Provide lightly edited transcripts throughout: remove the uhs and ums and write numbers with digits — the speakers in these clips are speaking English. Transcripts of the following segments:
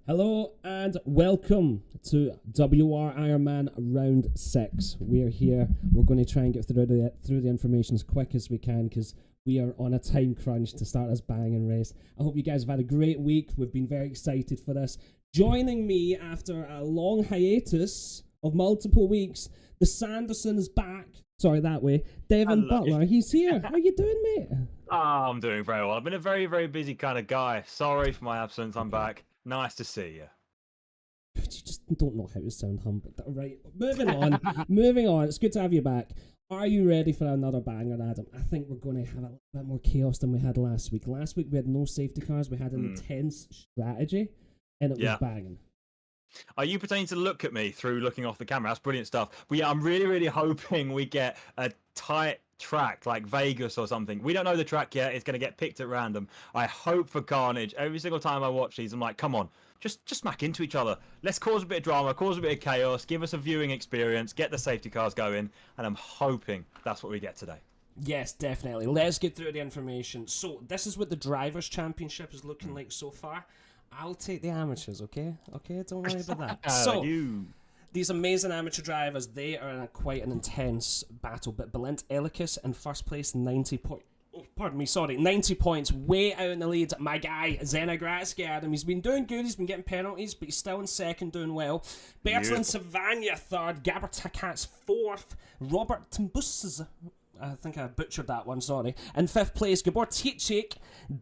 Hello and welcome to WOR Ironman Round 6. We're here. We're going to try and get through the information as quick as we can because we are on a time crunch to start this banging race. I hope you guys have had a great week. We've been very excited for this. Joining me after a long hiatus of multiple weeks, the Sanderson's back. Sorry, that way. Devin Butler, he's here. How you doing, mate? Oh, I'm doing very well. I've been a very, very busy kind of guy. Sorry for my absence. I'm back. Nice to see you. You just don't know how to sound humble. Right, moving on. Moving on. It's good to have you back. Are you ready for another banger, Adam? I think we're going to have a little bit more chaos than we had last week. Last week we had no safety cars. We had an intense strategy, and it was banging. Are you pretending to look at me through looking off the camera? That's brilliant stuff. But yeah, I'm really, really hoping we get a tight track like Vegas or something. We don't know the track yet. It's going to get picked at random. I hope for carnage. Every single time I watch these, I'm like, come on, just smack into each other. Let's cause a bit of drama, cause a bit of chaos, give us a viewing experience, get the safety cars going, and I'm hoping that's what we get today. Yes, definitely. Let's get through the information. So this is what the Drivers' Championship is looking like so far. I'll take the amateurs, okay? Okay, don't worry about that. So, these amazing amateur drivers, they are in quite an intense battle. But Balint Elikas in first place, 90 points. Oh, pardon me, sorry, 90 points, way out in the lead. My guy, Zenagratsky, Adam, he's been doing good, he's been getting penalties, but he's still in second, doing well. Bertrand Savagna, third. Gabor Takats, fourth. Robert Timbus, I think I butchered that one, sorry. In fifth place, Gabor Ticik,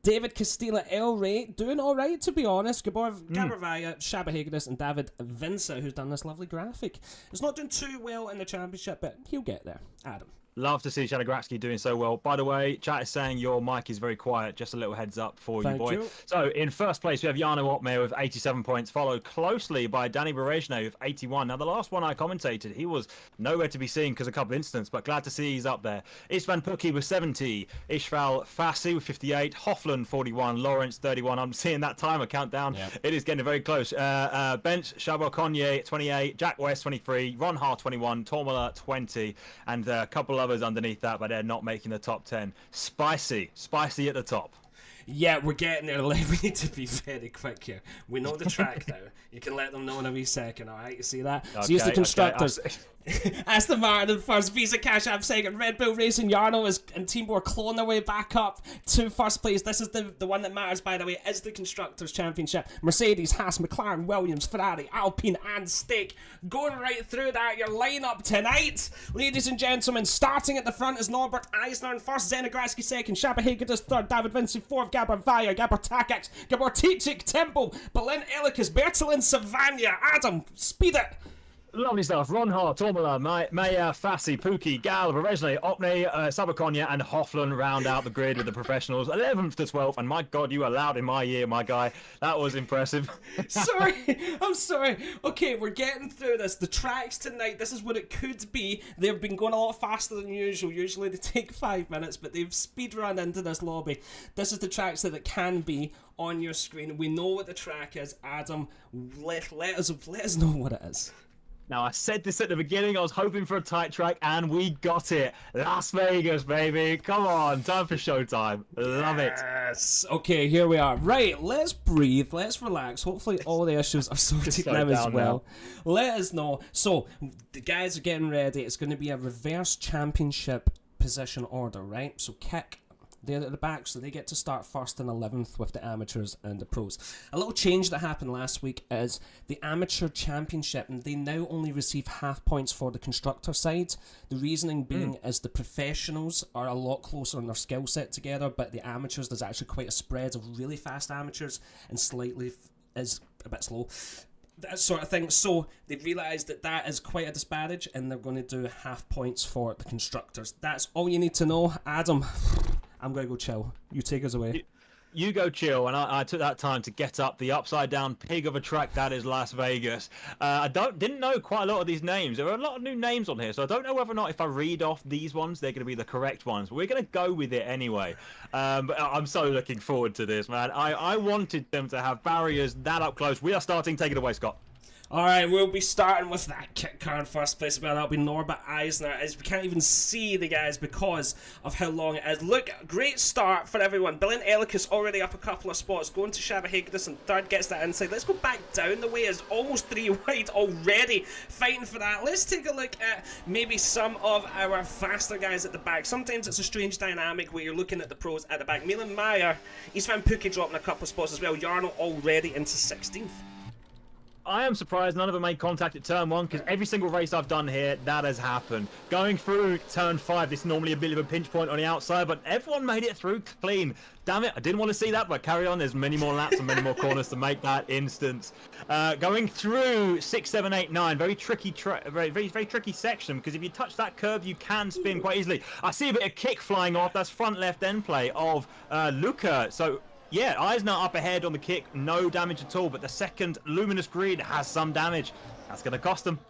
David Castilla El Rey, doing alright to be honest. Gabor Vaya, Shaba Hagedis, and David Vinca, who's done this lovely graphic. He's not doing too well in the championship, but he'll get there. Adam. Love to see Zenagratsky doing so well. By the way, chat is saying your mic is very quiet. Just a little heads up for you, boy. So in first place, we have Jarno Opmeer with 87 points, followed closely by Danny Berejne with 81. Now, the last one I commentated, he was nowhere to be seen because of a couple of incidents, but glad to see he's up there. Istvan Pukki with 70, Ishval Fassi with 58, Hofland 41, Lawrence 31. I'm seeing that timer countdown. Yep. It is getting very close. Bench Chabo Conye 28, Jack West 23, Ron Hart 21, Tormala 20, and a couple others underneath that, but they're not making the top 10. Spicy at the top. Yeah, we're getting there. We need to be very quick here. We know the track now. You can let them know in a wee second, alright? You see that? Okay, so use the constructors. Okay. Aston Martin first, Visa Cash App second, Red Bull Racing, Jarno and Team WOR clawing their way back up to first place. This is the one that matters, by the way, is the Constructors' Championship. Mercedes, Haas, McLaren, Williams, Ferrari, Alpine, and Stake. Going right through that, your lineup tonight. Ladies and gentlemen, starting at the front is Norbert Eisner in first, Zenagratsky second, Shaba Hagedis third, David Vinci fourth, Gabor Vaya, Gabor Takats, Gabor Ticik, Temple, Balint Elikas, Bertrand Savagna. Adam, speed it. Lovely stuff. Ron Hart, Tormala, Maya, Fassi, Pukki, Gal, Berejne, Opne, Sabakonya, and Hofland round out the grid with the professionals, 11th to 12th. And my God, you were loud in my ear, my guy. That was impressive. I'm sorry. Okay, we're getting through this. The tracks tonight, this is what it could be. They've been going a lot faster than usual. Usually they take 5 minutes, but they've speed run into this lobby. This is the tracks that it can be on your screen. We know what the track is. Adam, let us know what it is. Now, I said this at the beginning, I was hoping for a tight track, and we got it. Las Vegas, baby. Come on, time for showtime. Love it. Yes. Okay, here we are. Right, let's breathe, let's relax. Hopefully all the issues are sorted now as well. Now. Let us know. So, the guys are getting ready. It's going to be a reverse championship position order, right? So, kick. They're at the back, so they get to start first and 11th with the amateurs and the pros. A little change that happened last week is the amateur championship, and they now only receive half points for the constructor side. The reasoning being is the professionals are a lot closer in their skill set together, but the amateurs, there's actually quite a spread of really fast amateurs and slightly is a bit slow. That sort of thing. So they realised that is quite a disparage, and they're going to do half points for the constructors. That's all you need to know. Adam, I'm going to go chill. You take us away. You go chill, and I took that time to get up the upside-down pig of a track that is Las Vegas. I didn't know quite a lot of these names. There are a lot of new names on here, so I don't know whether or not if I read off these ones, they're going to be the correct ones. We're going to go with it anyway. But I'm so looking forward to this, man. I wanted them to have barriers that up close. We are starting. Take it away, Scott. All right, we'll be starting with that kit car in first place. Well, that'll be Norbert Eisner, as we can't even see the guys because of how long it is. Look, great start for everyone. Brilliant Elikus already up a couple of spots, going to Shabba Higdus, and third gets that inside. Let's go back down the way. Is almost 3 wide already, fighting for that. Let's take a look at maybe some of our faster guys at the back. Sometimes it's a strange dynamic where you're looking at the pros at the back. Milan Meyer, he's found Pookie dropping a couple of spots as well. Jarno already into 16th. I am surprised none of them made contact at turn 1, because every single race I've done here, that has happened. Going through turn 5, this is normally a bit of a pinch point on the outside, but everyone made it through clean. Damn it, I didn't want to see that, but carry on. There's many more laps and many more corners to make that instance. Going through 6, 7, 8, 9, very tricky, very tricky section, because if you touch that curb, you can spin quite easily. I see a bit of kick flying off. That's front left end play of Luca. So yeah, Eisner up ahead on the kick, no damage at all, but the second Luminous Green has some damage. That's going to cost him.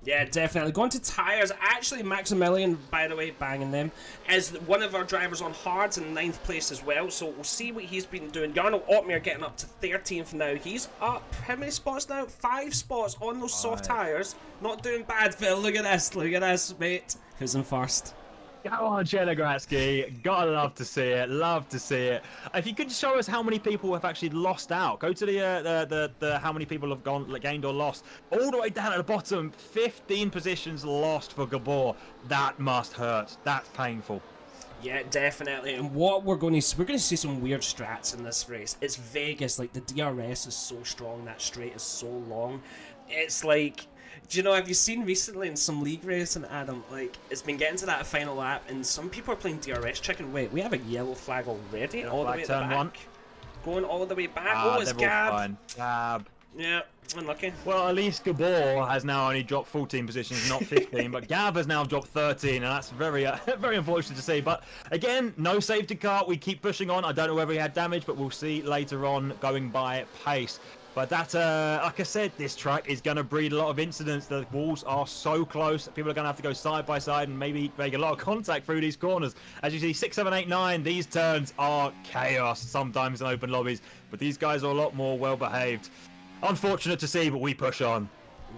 Yeah, definitely. Going to tyres, actually Maximilian, by the way, banging them, is one of our drivers on hards in 9th place as well, so we'll see what he's been doing. Jarno Ottmere getting up to 13th now. He's up, how many spots now? 5 spots on those soft tyres. Not doing bad, Phil. Look at this, mate. Who's in first? Go on, Chenogratsky. Gotta love to see it. Love to see it. If you could show us how many people have actually lost out. Go to the how many people have gained or lost. All the way down at the bottom, 15 positions lost for Gabor. That must hurt. That's painful. Yeah, definitely. And what we're going to see some weird strats in this race. It's Vegas. Like, the DRS is so strong. That straight is so long. It's like, do you know, have you seen recently in some league racing, Adam, like, it's been getting to that final lap, and some people are playing DRS chicken. Wait, we have a yellow flag already? All the way at the back. Going all the way back. Oh, it's Gab. Gab. Yeah, unlucky. Well, at least Gabor has now only dropped 14 positions, not 15, but Gab has now dropped 13, and that's very very unfortunate to see. But again, no safety car. We keep pushing on. I don't know whether he had damage, but we'll see later on going by pace. But that, like I said, this track is going to breed a lot of incidents. The walls are so close. People are going to have to go side by side and maybe make a lot of contact through these corners. As you see, 6, 7, 8, 9, these turns are chaos sometimes in open lobbies. But these guys are a lot more well-behaved. Unfortunate to see, but we push on.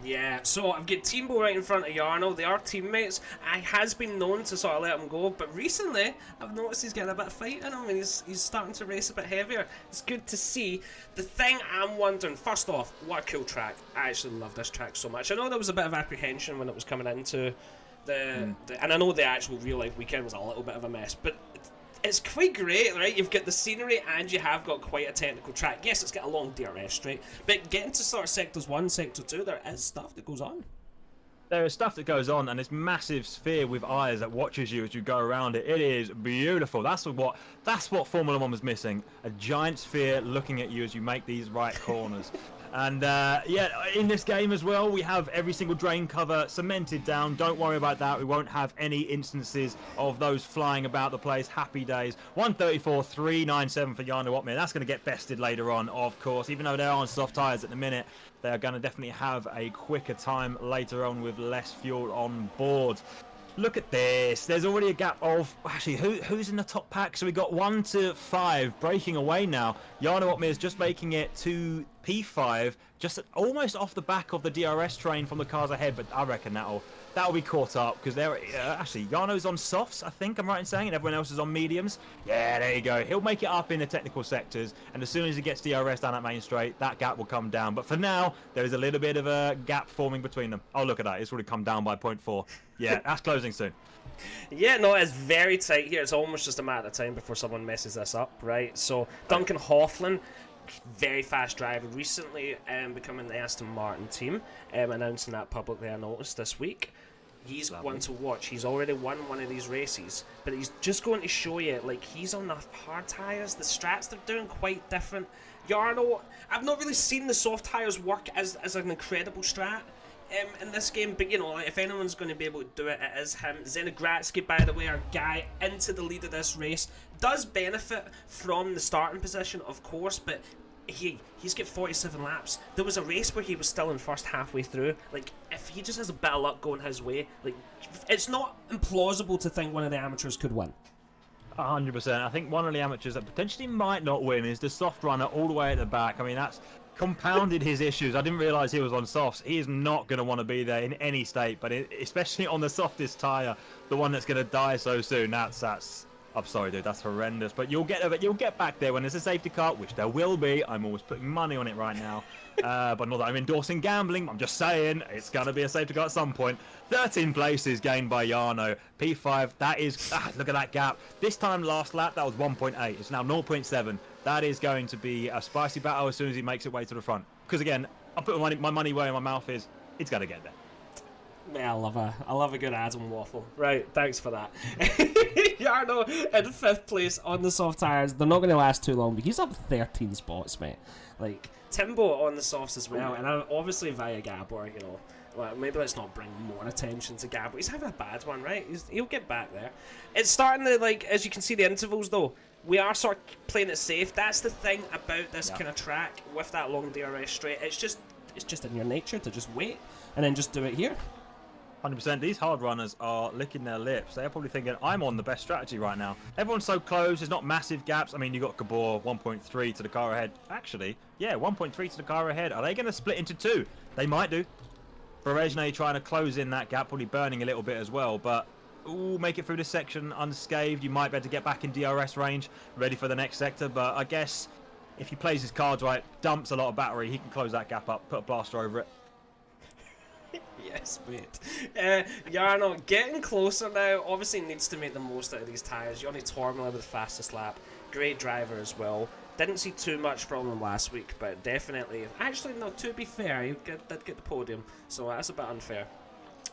Yeah, so I've got Teambo right in front of Jarno. They are teammates. I has been known to sort of let him go, but recently I've noticed he's getting a bit of fight in him, and he's starting to race a bit heavier. It's good to see. The thing I'm wondering, first off, what a cool track. I actually love this track so much. I know there was a bit of apprehension when it was coming into and I know the actual real life weekend was a little bit of a mess, but it's quite great, right? You've got the scenery and you have got quite a technical track. Yes, it's got a long DRS straight, but getting to sort of sectors 1, sector 2, there is stuff that goes on. There is stuff that goes on, and this massive sphere with eyes that watches you as you go around it. It is beautiful. That's what Formula 1 was missing. A giant sphere looking at you as you make these right corners. And yeah, in this game as well, we have every single drain cover cemented down. Don't worry about that. We won't have any instances of those flying about the place. Happy days. 134.397 for Jarno Ottmere. That's going to get bested later on, of course. Even though they're on soft tyres at the minute, they are going to definitely have a quicker time later on with less fuel on board. Look at this. There's already a gap of... Actually, who's in the top pack? So we got 1 to 5 breaking away now. Jarno Ottmere is just making it to P5, just almost off the back of the DRS train from the cars ahead, but I reckon that'll be caught up, because they're actually, Jarno's on softs, I think I'm right in saying, and everyone else is on mediums. Yeah, there you go. He'll make it up in the technical sectors, and as soon as he gets DRS down that main straight, that gap will come down. But for now, there is a little bit of a gap forming between them. Oh, look at that. It's already come down by 0.4. Yeah, that's closing soon. Yeah, no, it's very tight here. It's almost just a matter of time before someone messes this up, right? So, Duncan Houghlin, very fast driver, recently becoming the Aston Martin team, announcing that publicly, I noticed this week. He's one to watch. He's already won one of these races, but he's just going to show you, like, he's on the hard tyres. The strats they're doing quite different. Jarno, I've not really seen the soft tyres work as an incredible strat in this game, but you know, if anyone's going to be able to do it, it is him. Zenogratsky, by the way, our guy into the lead of this race, does benefit from the starting position, of course, but he's got 47 laps. There was a race where he was still in first halfway through. Like, if he just has a bit of luck going his way, like, it's not implausible to think one of the amateurs could win. 100%. I think one of the amateurs that potentially might not win is the soft runner all the way at the back. I mean, compounded his issues. I didn't realise he was on softs. He is not going to want to be there in any state, but especially on the softest tyre, the one that's going to die so soon. That's. I'm sorry, dude. That's horrendous. But you'll get back there when there's a safety car, which there will be. I'm always putting money on it right now. But not that I'm endorsing gambling. I'm just saying it's going to be a safety car at some point. 13 places gained by Jarno. P5. That is. Look at that gap. This time last lap that was 1.8. It's now 0.7. That is going to be a spicy battle as soon as he makes it way to the front. Because again, I'm putting my money where my mouth is. It's going to get there. Yeah, I love a good Adam waffle. Right, thanks for that. Jarno in 5th place on the soft tyres. They're not going to last too long, but he's up 13 spots, mate. Like, Timbo on the softs as well, and obviously via Gabor, you know. Well, maybe let's not bring more attention to Gabor. He's having a bad one, right? He'll get back there. It's starting to, like, as you can see the intervals, though, we are sort of playing it safe. That's the thing about this kind of track with that long DRS straight. It's just in your nature to just wait and then just do it here. 100%. These hard runners are licking their lips. They're probably thinking, I'm on the best strategy right now. Everyone's so close. There's not massive gaps. I mean, you got Gabor 1.3 to the car ahead. Actually, yeah, 1.3 to the car ahead. Are they going to split into 2? They might do. Berezhny trying to close in that gap, probably burning a little bit as well. But, ooh, make it through this section unscathed. You might be able to get back in DRS range, ready for the next sector. But I guess if he plays his cards right, dumps a lot of battery, he can close that gap up, put a blaster over it. Yes, mate. Jarno getting closer now. Obviously needs to make the most out of these tyres. Johnny Tormela with the fastest lap. Great driver as well. Didn't see too much from him last week, but definitely. Actually, no, to be fair, he did get the podium, so that's a bit unfair.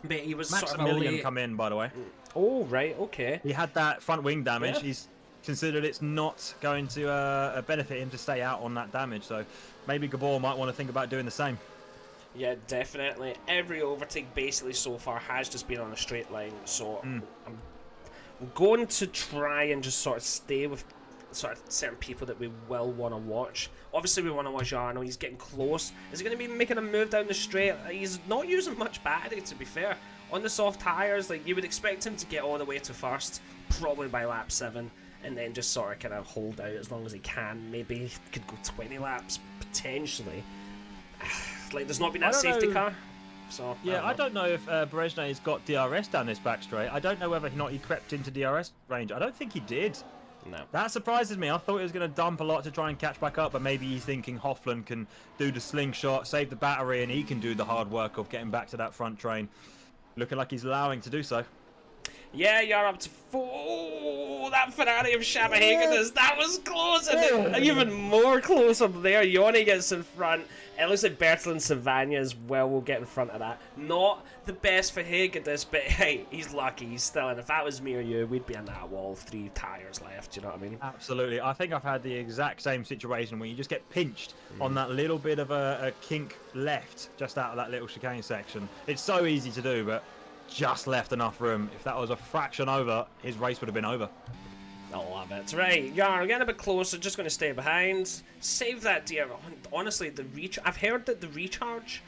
But he was Maximilian come in, by the way. Oh, right, okay. He had that front wing damage. Yeah. He's considered it's not going to benefit him to stay out on that damage, so maybe Gabor might want to think about doing the same. Yeah, definitely. Every overtake basically so far has just been on a straight line, so I'm going to try and just sort of stay with sort of certain people that we will want to watch. Obviously, we want to watch Jarno. He's getting close. Is he going to be making a move down the straight? He's not using much battery, to be fair. On the soft tyres, like, you would expect him to get all the way to first, probably by lap 7, and then just sort of kind of hold out as long as he can. Maybe he could go 20 laps, potentially. Like, there's not been that safety car. So I don't know if Berezhny's got DRS down this back straight. I don't know whether or not he crept into DRS range. I don't think he did. No. That surprises me. I thought he was going to dump a lot to try and catch back up, but maybe he's thinking Hofland can do the slingshot, save the battery, and he can do the hard work of getting back to that front train. Looking like he's allowing to do so. Yeah, you're up to 4. That Ferrari of Shamahaganas, that was close. And even more close up there. Yoni gets in front. It looks like Bertel and Savannah as well will get in front of that. Not the best for Hagedis, but hey, he's lucky. He's still in. If that was me or you, we'd be in that wall. 3 tyres left, you know what I mean? Absolutely. I think I've had the exact same situation where you just get pinched on that little bit of a kink left, just out of that little chicane section. It's so easy to do, but just left enough room. If that was a fraction over, his race would have been over. I love it. Right, Yarn, we're getting a bit closer. Just going to stay behind. Save that deer. Honestly, I've heard that the recharge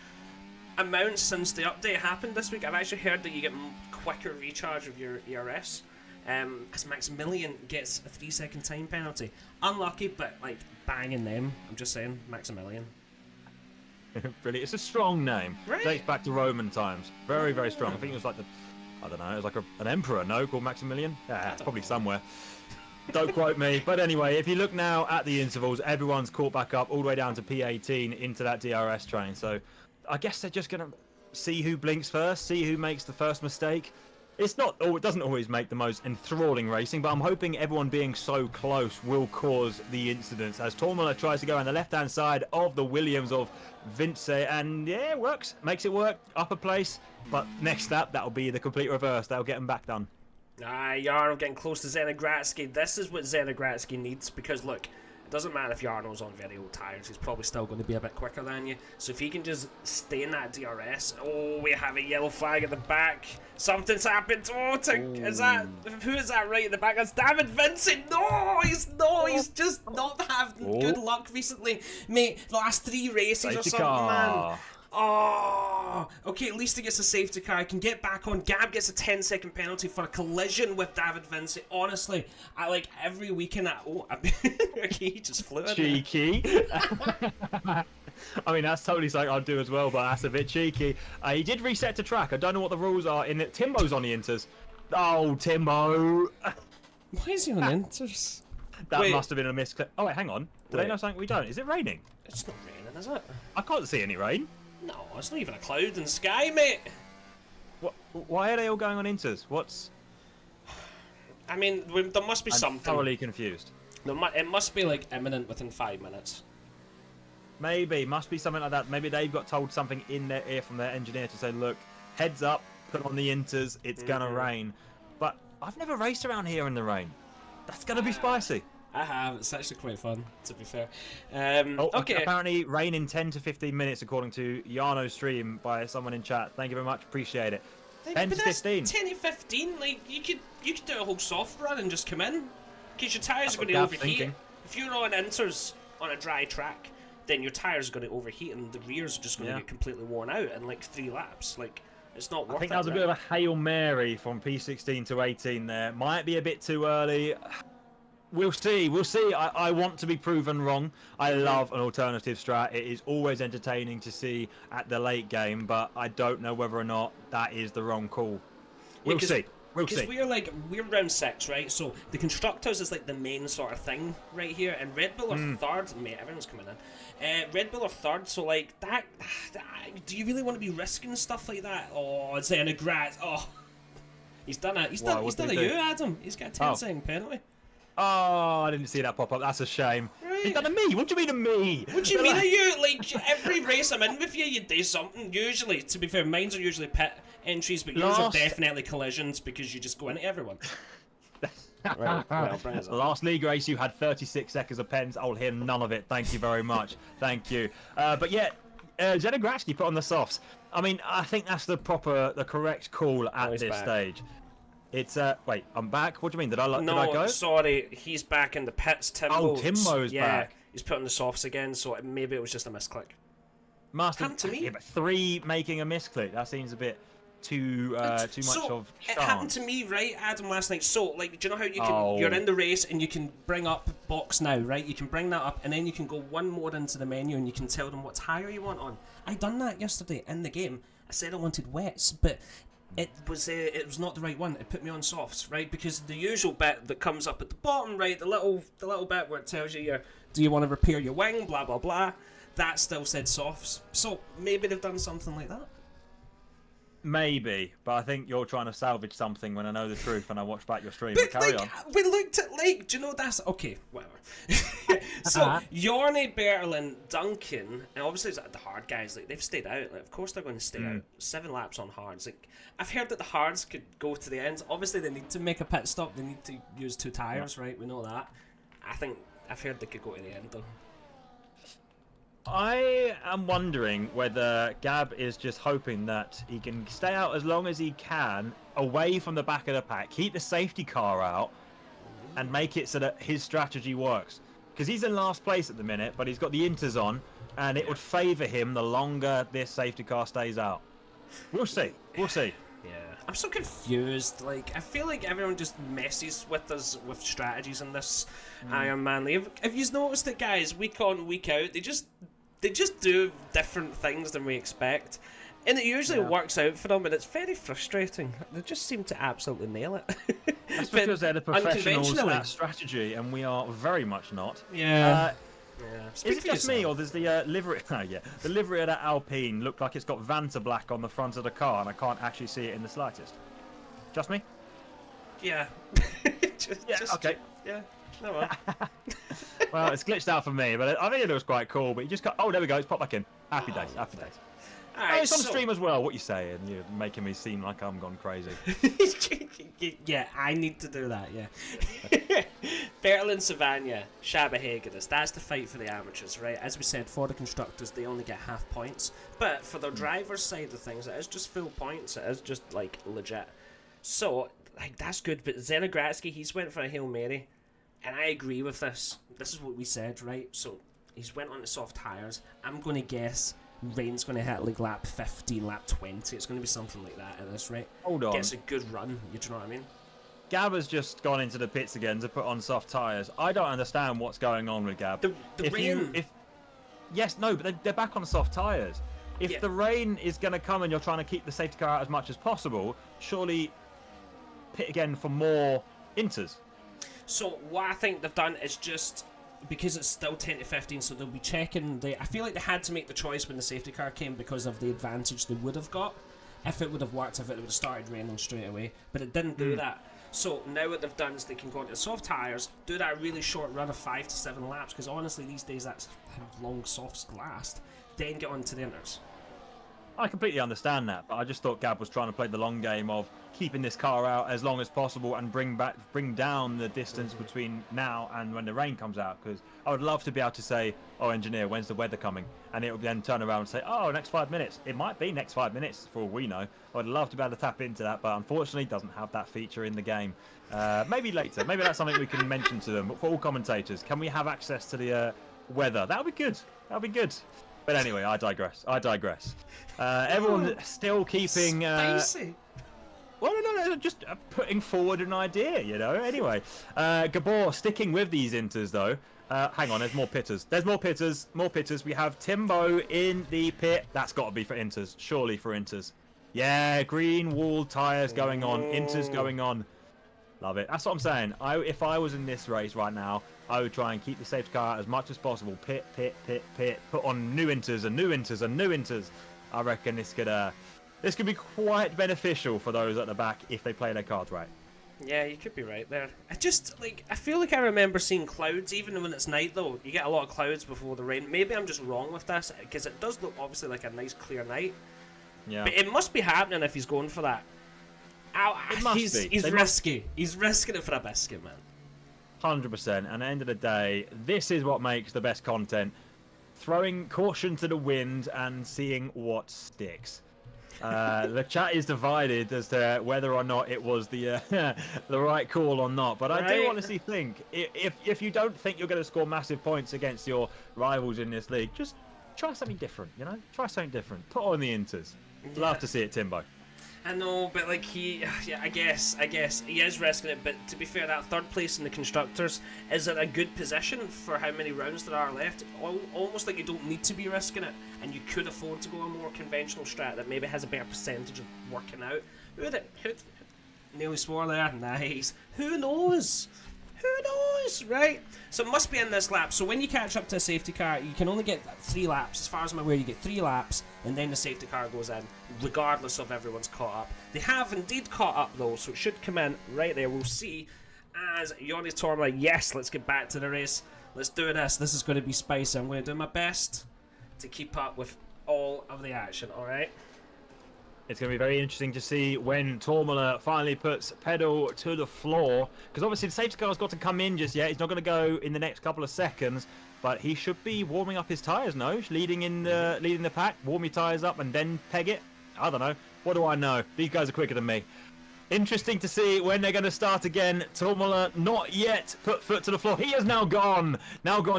amount since the update happened this week. I've actually heard that you get quicker recharge of your ERS. As Maximilian gets a 3-second time penalty. Unlucky, but like banging them. I'm just saying, Maximilian. Brilliant. It's a strong name. Right? Dates back to Roman times. Very, very strong. I think it was like I don't know, it was like an emperor, no, called Maximilian? Yeah, it's probably somewhere. Don't quote me. But anyway, if you look now at the intervals, everyone's caught back up all the way down to P18 into that DRS train. So I guess they're just going to see who blinks first, see who makes the first mistake. It doesn't always make the most enthralling racing, but I'm hoping everyone being so close will cause the incidents as Tormela tries to go on the left-hand side of the Williams of Vince, and yeah, it works, makes it work, upper place, but next lap, that'll be the complete reverse. That'll get him back done. Jarno getting close to Zenigratsky. This is what Zenigratsky needs, because look, it doesn't matter if Jarno's on very old tyres, he's probably still going to be a bit quicker than you. So if he can just stay in that DRS, we have a yellow flag at the back. Something's happened. Who is that right at the back? That's David Vincent. He's just not having good luck recently, mate. The last 3 races safety or something, car. man. Okay, at least he gets a safety car. I can get back on. Gab gets a 10-second penalty for a collision with David Vincent. Honestly, I like every weekend. Okay, he just flew in. Cheeky. I mean, that's totally something I'd do as well, but that's a bit cheeky. He did reset to track. I don't know what the rules are in it. Timbo's on the inters. Oh, Timbo. Why is he on inters? That must have been a misclick. Oh, wait, hang on. Do they know something we don't? Is it raining? It's not raining, is it? I can't see any rain. No, it's not even a cloud in the sky, mate. What? Why are they all going on inters? What's... I mean, there must be something. I'm thoroughly confused. It must be, like, imminent within 5 minutes. Maybe. Must be something like that. Maybe they've got told something in their ear from their engineer to say, look, heads up, put on the inters, it's gonna rain. But I've never raced around here in the rain. That's gonna be spicy. I have. It's actually quite fun, to be fair. Okay. Apparently, rain in 10 to 15 minutes, according to Yano's stream by someone in chat. Thank you very much. Appreciate it. 10 to 15. 10 to 15. Like you could do a whole soft run and just come in, because your tires are going to overheat. If you're on inters on a dry track, then your tires are going to overheat and the rears are just going to get completely worn out in like 3 laps. Like, it's not worth it. I think that was a bit of a Hail Mary from P16 to 18 there. Might be a bit too early. We'll see. We'll see. I want to be proven wrong. I love an alternative strat. It is always entertaining to see at the late game, but I don't know whether or not that is the wrong call. We'll see. We'll see. Because we're round 6, right? So the constructors is like the main sort of thing right here, and Red Bull are third. Mate, everyone's coming in. Red Bull are third, so like that. Do you really want to be risking stuff like that? Oh, it's in a grass. Oh, he's done it. He's done a you, Adam. He's got a 10-second penalty. Oh, I didn't see that pop up. That's a shame. Right. He's done a me. What do you mean a me? What do you mean a you? Like, every race I'm in with you, you do something. Usually, to be fair, mine's are usually pit entries, but yours are definitely collisions because you just go into everyone. Right, well, last league race, you had 36 seconds of pens. I'll hear none of it. Thank you very much. Thank you. But yeah, Zenogratsky put on the softs. I mean, I think that's the correct call at this stage. It's wait, I'm back. What do you mean? Did I go? No, sorry, he's back in the pits. Timbo's back. Yeah, he's putting the softs again, so maybe it was just a misclick. Happened to me. Yeah, but 3 making a misclick. That seems a bit too much of chance. It happened to me, right, Adam, last night. So, like, do you know how you can? You're in the race and you can bring up box now, right? You can bring that up, and then you can go one more into the menu, and you can tell them what tire you want on. I done that yesterday in the game. I said I wanted wets, but it was not the right one. It put me on softs, right? Because the usual bit that comes up at the bottom, right, the little bit where it tells you do you want to repair your wing, blah blah blah, that still said softs. So maybe they've done something like that. Maybe, but I think you're trying to salvage something when I know the truth and I watch back your stream. But carry on. We looked at, like, do you know that's... Okay, whatever. So, Yorny, Berlin, Duncan, and obviously it's the hard guys, like, they've stayed out. Like, of course they're going to stay out. 7 laps on hards. Like, I've heard that the hards could go to the end. Obviously they need to make a pit stop. They need to use 2 tyres, right? We know that. I've heard they could go to the end, though. I am wondering whether Gab is just hoping that he can stay out as long as he can, away from the back of the pack, keep the safety car out, and make it so that his strategy works. Because he's in last place at the minute, but he's got the inters on, and it would favour him the longer this safety car stays out. We'll see. We'll see. Yeah. I'm so confused. Like, I feel like everyone just messes with us with strategies in this Ironman. Have you noticed that, guys, week on, week out, they just do different things than we expect, and it usually works out for them, and it's very frustrating. They just seem to absolutely nail it. That's because they're the professionals at strategy, and we are very much not. Yeah. Is it just me, or does the livery? The livery of that Alpine look like it's got Vanta black on the front of the car, and I can't actually see it in the slightest? Just me? Yeah. Okay. Yeah. No, well. Well, it's glitched out for me, but I think it looks quite cool. But you just got... Oh, there we go. It's popped back in. Happy days. Happy days. All right, it's on stream as well. What you saying? You're making me seem like I'm gone crazy. Yeah, I need to do that, yeah. Berlin, Savannah, Shabahagadis. That's the fight for the amateurs, right? As we said, for the constructors, they only get half points. But for the driver's side of things, it is just full points. It is just, like, legit. So, like, that's good. But Zenogratsky, he's went for a Hail Mary. And I agree with this. This is what we said, right? So, he's went on the soft tyres. I'm going to guess rain's going to hit like lap 15, lap 20. It's going to be something like that at this rate. Hold on. Gets a good run. You know what I mean? Gab has just gone into the pits again to put on soft tyres. I don't understand what's going on with Gab. The rain... Yes, no, but they're back on soft tyres. If the rain is going to come and you're trying to keep the safety car out as much as possible, surely pit again for more inters. So what I think they've done is just, because it's still 10 to 15, so they'll be checking. I feel like they had to make the choice when the safety car came because of the advantage they would have got if it would have worked, if it would have started raining straight away. But it didn't do that. So now what they've done is they can go into soft tyres, do that really short run of 5 to 7 laps, because honestly these days that's how long softs last, then get on to the inters. I completely understand that, but I just thought Gab was trying to play the long game of keeping this car out as long as possible and bring down the distance between now and when the rain comes out. Because I would love to be able to say, "Oh, engineer, when's the weather coming?" And it would then turn around and say, "Oh, next 5 minutes." It might be next 5 minutes for all we know. I would love to be able to tap into that, but unfortunately, doesn't have that feature in the game. Maybe later. Maybe that's something we can mention to them. But for all commentators, can we have access to the weather? That would be good. That would be good. But anyway, I digress. Everyone still keeping... Spicy. Well, no, just putting forward an idea, you know. Anyway, Gabor sticking with these inters, though. Hang on, there's more pitters. More pitters. We have Timbo in the pit. That's got to be for inters. Surely for inters. Yeah, green wall tyres going on. Inters going on. Love it. That's what I'm saying. If I was in this race right now, I would try and keep the safety car out as much as possible. Pit. Put on new inters and new inters and new inters. I reckon this could be quite beneficial for those at the back if they play their cards right. Yeah, you could be right there. I feel like I remember seeing clouds, even when it's night though. You get a lot of clouds before the rain. Maybe I'm just wrong with this, because it does look obviously like a nice clear night. Yeah. But it must be happening if he's going for that. It must be. He's risky. He's risking it for a biscuit, man. 100%. And at the end of the day, this is what makes the best content. Throwing caution to the wind and seeing what sticks. The chat is divided as to whether or not it was the right call or not. But I do honestly think if you don't think you're going to score massive points against your rivals in this league, just try something different. You know, try something different. Put on the inters. Love to see it, Timbo. I know, but like I guess he is risking it. But to be fair, that third place in the constructors is in a good position for how many rounds there are left. Almost like you don't need to be risking it, and you could afford to go a more conventional strat that maybe has a better percentage of working out. Who nearly swore there? Nice. Who knows? Who knows, right? So it must be in this lap. So when you catch up to a safety car, you can only get 3 laps. As far as I'm aware, you get 3 laps, and then the safety car goes in, regardless of everyone's caught up. They have indeed caught up, though, so it should come in right there. We'll see as Yoni Torma, yes, let's get back to the race. Let's do this. This is going to be spicy. I'm going to do my best to keep up with all of the action, all right? It's going to be very interesting to see when Tormula finally puts pedal to the floor, because obviously the safety car's got to come in just yet. He's not going to go in the next couple of seconds, but he should be warming up his tyres, no? Leading the pack, warm your tyres up and then peg it. I don't know. What do I know? These guys are quicker than me. Interesting to see when they're going to start again. Tormula not yet put foot to the floor. He is now gone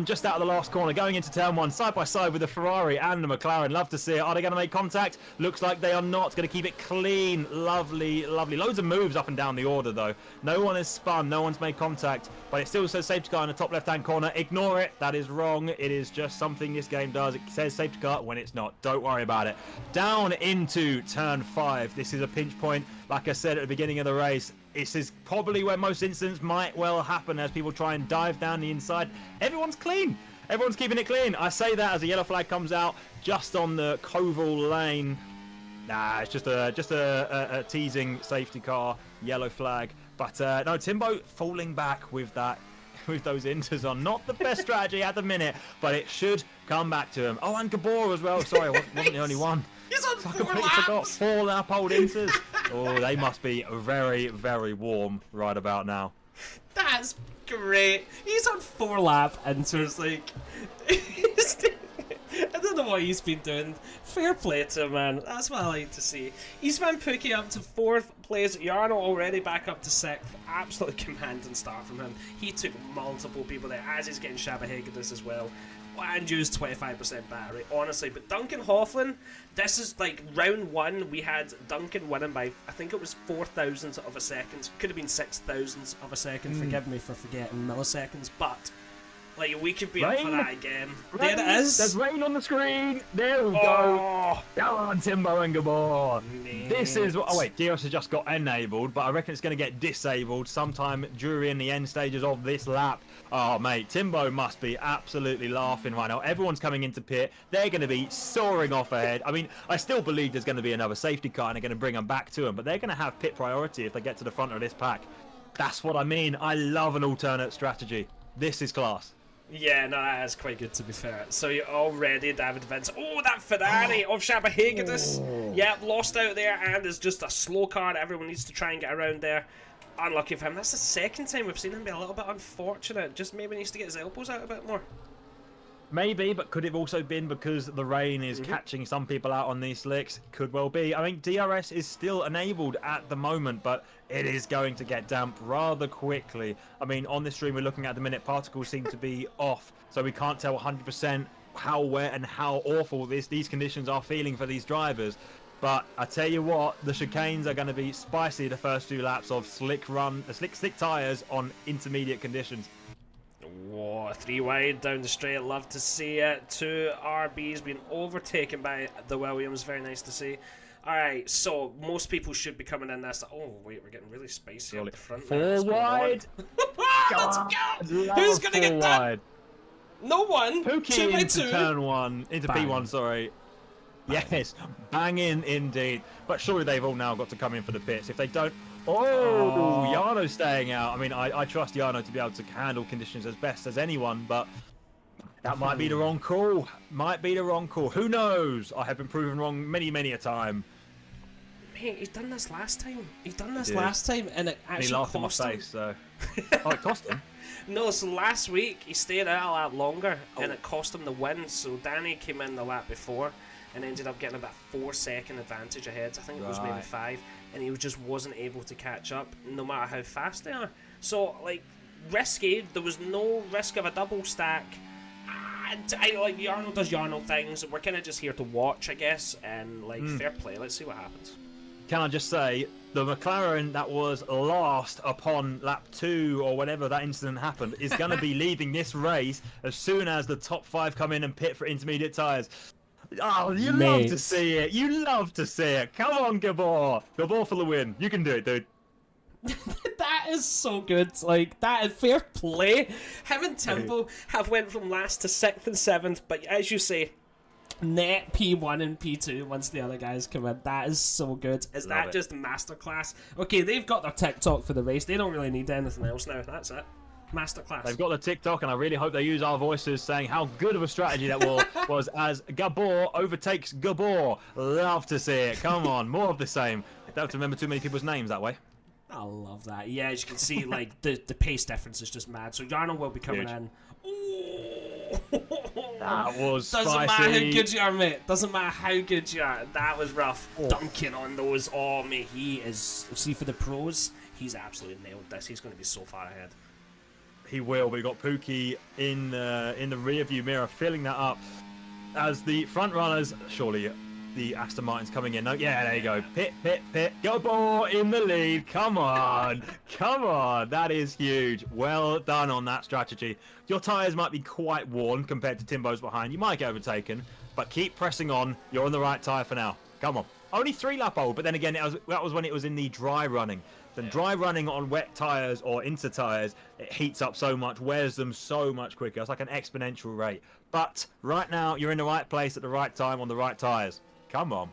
just out of the last corner, going into turn 1, side by side with the Ferrari and the McLaren. Love to see it. Are they going to make contact? Looks like they are not. Going to keep it clean. Lovely. Loads of moves up and down the order, though. No one has spun. No one's made contact. But it still says safety car in the top left-hand corner. Ignore it. That is wrong. It is just something this game does. It says safety car when it's not. Don't worry about it. Down into turn 5. This is a pinch point. Like I said at the beginning of the race, this is probably where most incidents might well happen as people try and dive down the inside. Everyone's clean. Everyone's keeping it clean. I say that as a yellow flag comes out just on the Koval lane. Nah, it's just a teasing safety car, yellow flag. But no, Timbo falling back with that, with those inters on. Not the best strategy at the minute, but it should come back to him. Oh, and Gabor as well. Sorry, I wasn't the only one. He's on 4 laps. I completely forgot. 4 lap old inters. Oh, they must be very, very warm right about now. That's great. He's on 4 lap inters, like. I don't know what he's been doing. Fair play to him, man. That's what I like to see. He's been Pookie up to 4th place. Yarno already back up to 6th. Absolutely commanding start from him. He took multiple people there, as he's getting Shabahagadis as well. And used 25% battery, honestly. But Duncan Hofflin, this is like round 1. We had Duncan winning by, I think it was 4,000ths of a second. Could have been 6,000ths of a second. Forgive me for forgetting milliseconds. But Like, we could be up for that again. Rain. There it is. There's rain on the screen. There we go. Come on, Timbo and Gabor. This is what... Oh, wait. Geos has just got enabled, but I reckon it's going to get disabled sometime during the end stages of this lap. Oh, mate. Timbo must be absolutely laughing right now. Everyone's coming into pit. They're going to be soaring off ahead. I mean, I still believe there's going to be another safety car and they're going to bring them back to them, but they're going to have pit priority if they get to the front of this pack. That's what I mean. I love an alternate strategy. This is class. Yeah, no, that is quite good to be fair. So you're already David Vince. Oh, that Ferrari of Shabba. Yeah, lost out there, and it's just a slow car that everyone needs to try and get around there. Unlucky for him. That's the second time we've seen him be a little bit unfortunate. Just maybe needs to get his elbows out a bit more. Maybe, but could it have also been because the rain is catching some people out on these slicks? Could well be. I mean, DRS is still enabled at the moment, but it is going to get damp rather quickly. I mean, on this stream we're looking at the minute, particles seem to be off, so we can't tell 100% how wet and how awful these conditions are feeling for these drivers. But I tell you what, the chicanes are going to be spicy the first few laps of slick tyres on intermediate conditions. Whoa, 3 wide down the straight, love to see it. 2 RBs being overtaken by the Williams, very nice to see. Alright, so most people should be coming in this. Oh, wait, we're getting really spicy up the front. 4 wide! Let's go! Who's going to get that? No one! Pookie 2 by 2. Into turn 1, into Bang. P1, sorry. Yes, banging indeed. But surely they've all now got to come in for the pits. If they don't... Oh, Jarno's staying out. I mean, I trust Jarno to be able to handle conditions as best as anyone, but that might be the wrong call. Might be the wrong call. Who knows? I have been proven wrong many, many a time. Mate, he's done this last time. He's done this last time, and it actually he laughed cost in my him. face, so... Oh, it cost him? No, so last week he stayed out a lot longer, and it cost him the win. So Danny came in the lap before and ended up getting about 4-second advantage ahead. I think it was maybe 5, and he just wasn't able to catch up, no matter how fast they are. So, like, risky. There was no risk of a double stack. I like Jarno does Jarno things. We're kind of just here to watch, I guess, and like fair play. Let's see what happens. Can I just say, the McLaren that was last upon lap 2 or whenever that incident happened is going to be leaving this race as soon as the top 5 come in and pit for intermediate tyres. Oh, you love to see it. You love to see it. Come on, Gabor. Gabor for the win. You can do it, dude. That is so good. Like, that is fair play. Him and Timbo have went from last to 6th and 7th, but as you say, net P1 and P2 once the other guys come in. That is so good. Is that just masterclass? Okay, they've got their TikTok for the race. They don't really need anything else now. That's it. Masterclass. They've got the TikTok, and I really hope they use our voices saying how good of a strategy that was as Gabor overtakes Gabor. Love to see it. Come on, more of the same. Don't have to remember too many people's names that way. I love that. Yeah, as you can see, like the pace difference is just mad. So Jarno will be coming in. Ooh. That was spicy. Doesn't matter how good you are, mate. Doesn't matter how good you are. That was rough. Dunking on those. Oh, mate, he is. See, for the pros, he's absolutely nailed this. He's going to be so far ahead. He will. We've got Pookie in the rear view mirror, filling that up as the front runners. Surely the Aston Martin's coming in. No, yeah, there you go. Pit, pit, pit. Gabor in the lead. Come on. Come on. That is huge. Well done on that strategy. Your tyres might be quite worn compared to Timbo's behind. You might get overtaken, but keep pressing on. You're on the right tyre for now. Come on. Only 3 lap old, but then again, that was when it was in the dry running. Then dry running on wet tyres or inter tyres, it heats up so much, wears them so much quicker. It's like an exponential rate. But right now, you're in the right place at the right time on the right tyres. Come on.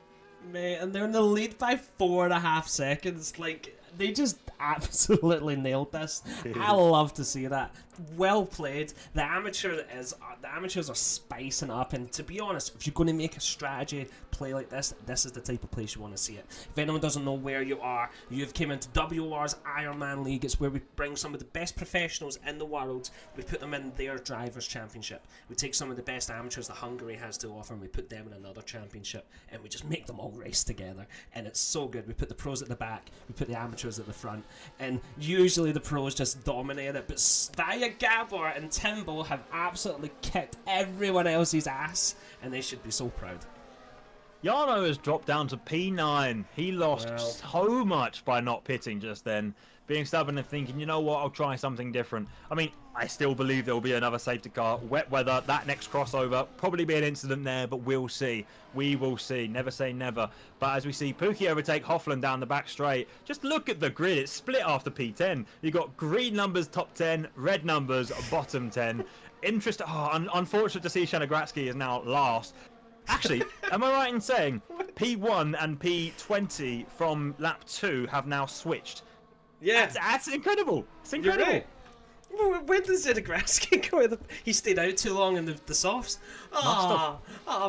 Mate, and they're in the lead by 4.5 seconds. Like, they just absolutely nailed this. I love to see that. Well played. The amateurs are spicing up, and to be honest, if you're going to make a strategy play like this is the type of place you want to see it. If anyone doesn't know where you are, you've came into WOR's Ironman League. It's where we bring some of the best professionals in the world. We put them in their drivers' championship. We take some of the best amateurs that Hungary has to offer, and we put them in another championship, and we just make them all race together. And it's so good. We put the pros at the back, we put the amateurs at the front, and usually the pros just dominate it. But Staya, Gabor and Timbo have absolutely kicked everyone else's ass, and they should be so proud. Jarno has dropped down to P9. He lost so much by not pitting just then. being stubborn and thinking, you know what, I'll try something different. I mean, I still believe there will be another safety car. Wet weather, that next crossover, probably be an incident there, but we'll see. We will see. Never say never. But as we see Pookie overtake Hofland down the back straight, just look at the grid. It's split after P10. You've got green numbers top 10, red numbers bottom 10. Interesting. Oh, unfortunate to see Shanagratsky is now last. Actually, am I right in saying P1 and P20 from lap 2 have now switched? Yeah. That's incredible. It's incredible. Right. Where did Zidagraski go? He stayed out too long in the softs. Oh,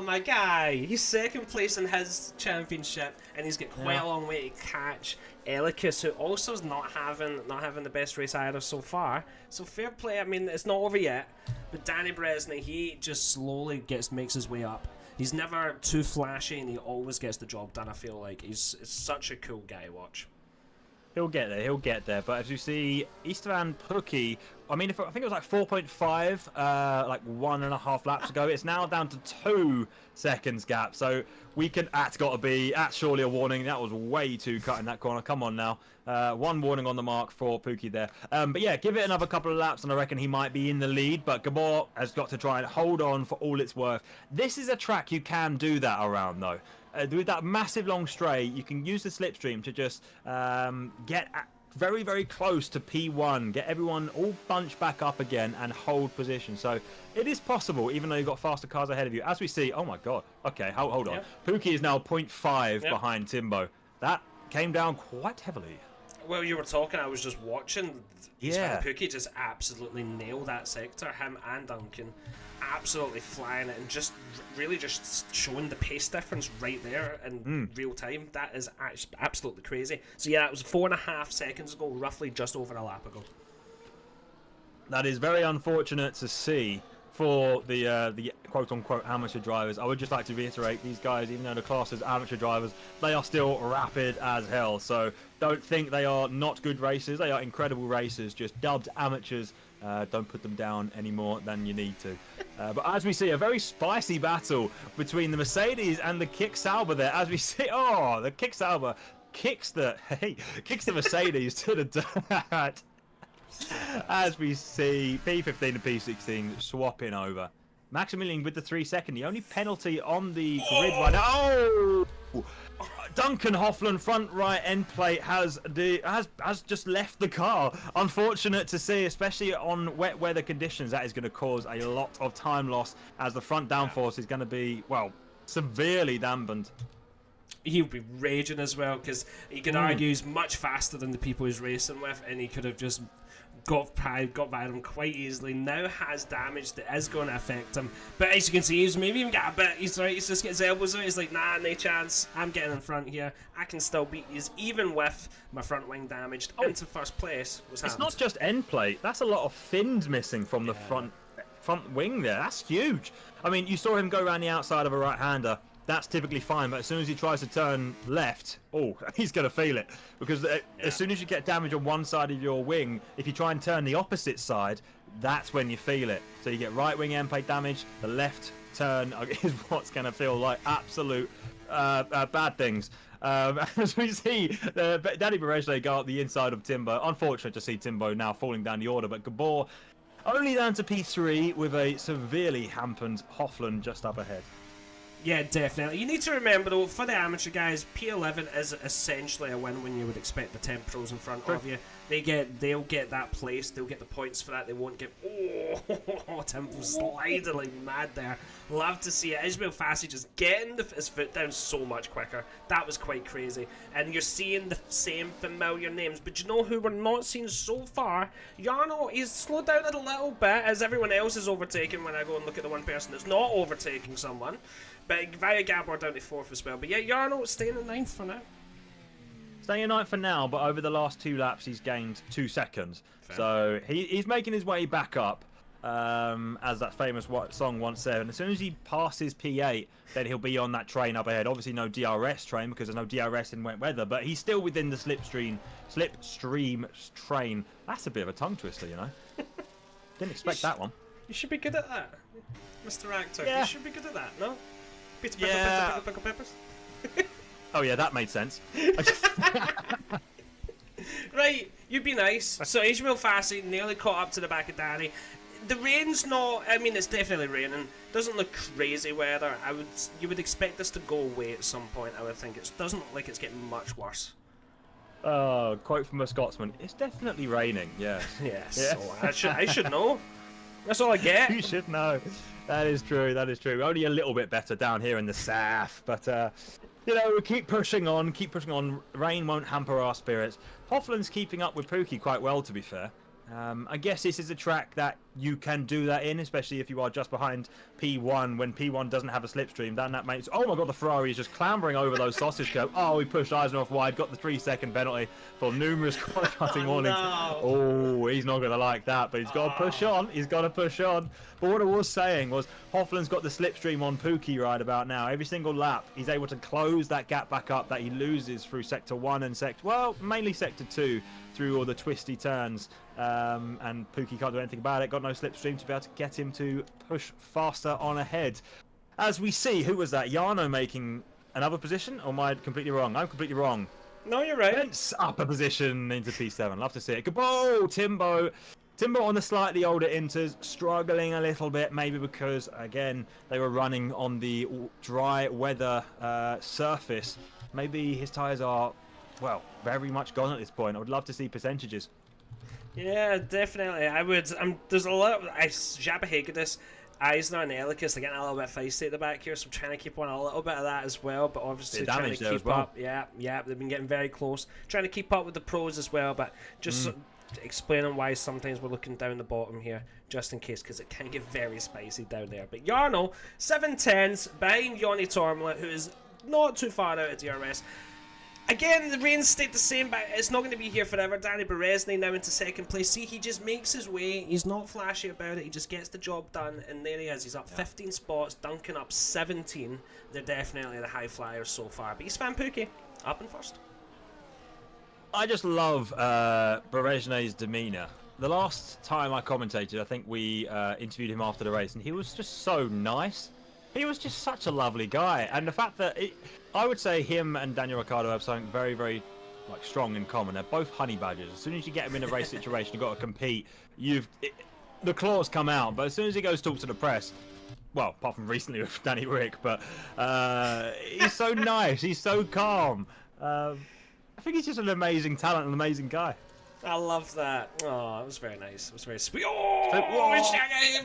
my guy. He's second place in his championship, and he's got quite a long way to catch Elicus, who also is not having the best race either so far. So fair play. I mean, it's not over yet, but Danny Bresney, he just slowly makes his way up. He's never too flashy, and he always gets the job done. I feel like he's such a cool guy to watch. He'll get there. He'll get there. But as you see, Istvan Pukki, I mean, I think it was like 4.5, like 1.5 laps ago. It's now down to 2 seconds gap. So we can. That's got to be. That's surely a warning. That was way too cut in that corner. Come on now. 1 warning on the mark for Pukki there. But yeah, give it another couple of laps, and I reckon he might be in the lead. But Gabor has got to try and hold on for all it's worth. This is a track you can do that around, though. With that massive long straight, you can use the slipstream to just get very, very close to P1, get everyone all bunched back up again and hold position. So it is possible, even though you've got faster cars ahead of you. As we see, oh my God, okay, hold on. Pukki is now 0.5 behind Timbo. That came down quite heavily. Well, you were talking, I was just watching. Yeah. Pukki just absolutely nailed that sector, him and Duncan. Absolutely flying it and just really just showing the pace difference right there in real time. That is absolutely crazy. So yeah, it was 4.5 seconds ago, roughly just over a lap ago. That is very unfortunate to see for the quote-unquote amateur drivers. I would just like to reiterate, these guys, even though the class is amateur drivers, they are still rapid as hell. So don't think they are not good racers. They are incredible racers, just dubbed amateurs. Don't put them down any more than you need to. But as we see, a very spicy battle between the Mercedes and the Kick Sauber there. As we see, the Kick Sauber kicks the Mercedes to the dirt. As we see, P15 and P16 swapping over. Maximilian with the 3 second. The only penalty on the grid right now. Oh! Duncan Hofland front right end plate has just left the car. Unfortunate to see, especially on wet weather conditions. That is going to cause a lot of time loss, as the front downforce is going to be, well, severely dampened. He'll be raging as well, because he could argue he's much faster than the people he's racing with, and he could have just got by them quite easily. Now has damage that is going to affect him, but as you can see, he's maybe even got a bit. He's just getting his elbows out. He's like, nah, no chance. I'm getting in front here. I can still beat you, even with my front wing damaged. Into first place. It's not just end plate. That's a lot of fins missing from the front wing there. That's huge. I mean, you saw him go around the outside of a right-hander. That's typically fine, but as soon as he tries to turn left, he's going to feel it. Because as soon as you get damage on one side of your wing, if you try and turn the opposite side, that's when you feel it. So you get right wing end plate damage, the left turn is what's going to feel like absolute bad things. As we see, Danny Barrage go up the inside of Timbo. Unfortunate to see Timbo now falling down the order, but Gabor only down to P3 with a severely hampered Hofland just up ahead. Yeah, definitely. You need to remember, though, for the amateur guys, P11 is essentially a win when you would expect the 10 pros in front of you. They'll get that place. They'll get the points for that. They won't get... Tim was slidingly mad there. Love to see it. Ismail Fassi just getting his foot down so much quicker. That was quite crazy. And you're seeing the same familiar names. But you know who we're not seeing so far? Jarno, he's slowed down a little bit as everyone else is overtaking when I go and look at the one person that's not overtaking someone. But via Gabor down to 4th as well. But yeah, Jarno staying in 9th for now. Staying in 9th for now, but over the last 2 laps he's gained 2 seconds. Fair. So he's making his way back up, as that famous song once said. And as soon as he passes P8, then he'll be on that train up ahead. Obviously no DRS train, because there's no DRS in wet weather, but he's still within the slipstream train. That's a bit of a tongue twister, you know. Didn't expect that one. You should be good at that, Mr. Actor. Yeah. You should be good at that, no? Peppers. Oh yeah, that made sense. Right, you'd be nice. So Ishmael Fassi nearly caught up to the back of Danny. The rain's not. I mean, it's definitely raining. Doesn't look crazy weather. You would expect this to go away at some point. I would think it doesn't look like it's getting much worse. Quote from a Scotsman: "It's definitely raining." Yes. Yes. Yeah. So I should know. That's all I get. You should know. That is true. That is true. Only a little bit better down here in the south, but you know, we keep pushing on. Keep pushing on. Rain won't hamper our spirits. Hoffland's keeping up with Pookie quite well, to be fair. I guess this is a track that you can do that in, especially if you are just behind P1 when P1 doesn't have a slipstream. Then that makes... Oh my god, the Ferrari is just clambering over those sausage curbs. Oh, he pushed Eisner off wide, got the 3-second penalty for numerous qualifying warnings. No. Oh, he's not going to like that, but he's got to push on. He's got to push on. But what I was saying was Hoffland's got the slipstream on Pookie right about now. Every single lap, he's able to close that gap back up that he loses through Sector 1 and mainly Sector 2 through all the twisty turns. And Pookie can't do anything about it. Got no slipstream to be able to get him to push faster on ahead. As we see, who was that? Jarno making another position? Or am I completely wrong? I'm completely wrong. No, you're right. Pence up a position into P7. Love to see it. Goodbye, Timbo. Timbo on the slightly older Inters, struggling a little bit, maybe because, again, they were running on the dry weather surface. Maybe his tyres are, well, very much gone at this point. I would love to see percentages. Yeah, definitely. I would. There's a lot. Jabba Hagedis, Eisner, and Elikas are getting a little bit feisty at the back here, so I'm trying to keep on a little bit of that as well. But obviously, trying to keep up. Yeah, they've been getting very close. Trying to keep up with the pros as well, but just explaining why sometimes we're looking down the bottom here, just in case, because it can get very spicy down there. But Jarno, 7/10s behind Yoni Tormlet, who is not too far out of DRS. Again, the rain stayed the same, but it's not going to be here forever. Danny Berezny now into second place. See, he just makes his way. He's not flashy about it. He just gets the job done, and there he is. He's up 15 spots. Duncan up 17. They're definitely the high flyers so far. But he's Van Pookie up in first. I just love Berezny's demeanour. The last time I commentated, I think we interviewed him after the race, and he was just so nice. He was just such a lovely guy, and the fact that I would say him and Daniel Ricciardo have something very, very strong in common. They're both honey badgers. As soon as you get them in a race situation, you've got to compete. The claws come out, but as soon as he goes to talk to the press, well, apart from recently with Danny Rick, but he's so nice. He's so calm. I think he's just an amazing talent, an amazing guy. I love that. Oh, it was very nice. It was very sweet. Oh,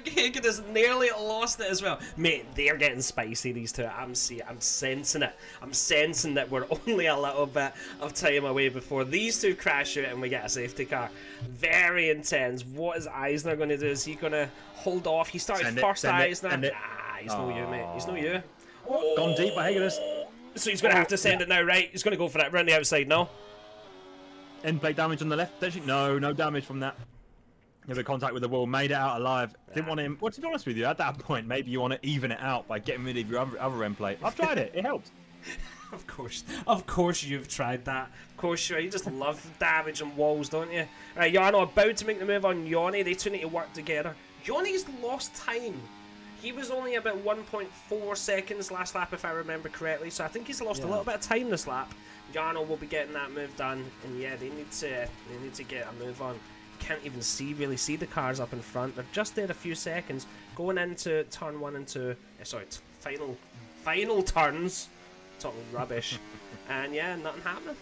Higgin has nearly lost it as well. Mate, they're getting spicy, these two. I'm sensing it. I'm sensing that we're only a little bit of time away before these two crash out and we get a safety car. Very intense. What is Eisner going to do? Is he going to hold off? He started first, Eisner. He's no you, mate. He's no you. Gone deep by Higgins. So he's going to have to send it now, right? He's going to go for that round the outside, no? End plate damage on the left. No damage from that. Never contact with the wall. Made it out alive. Didn't want him. Well, to be honest with you, at that point, maybe you want to even it out by getting rid of your other end plate. I've tried it. It helps. Of course you've tried that. Of course you just love damage on walls, don't you? Right, Jarno about to make the move on Yoni. They two need to work together. Yoni's lost time. He was only about 1.4 seconds last lap, if I remember correctly. So I think he's lost a little bit of time this lap. Jarno will be getting that move done, and yeah, they need to get a move on. Can't even really see the cars up in front. They're just there a few seconds going into turn 1 and 2. Sorry, final turns. Talking rubbish, and yeah, nothing happening.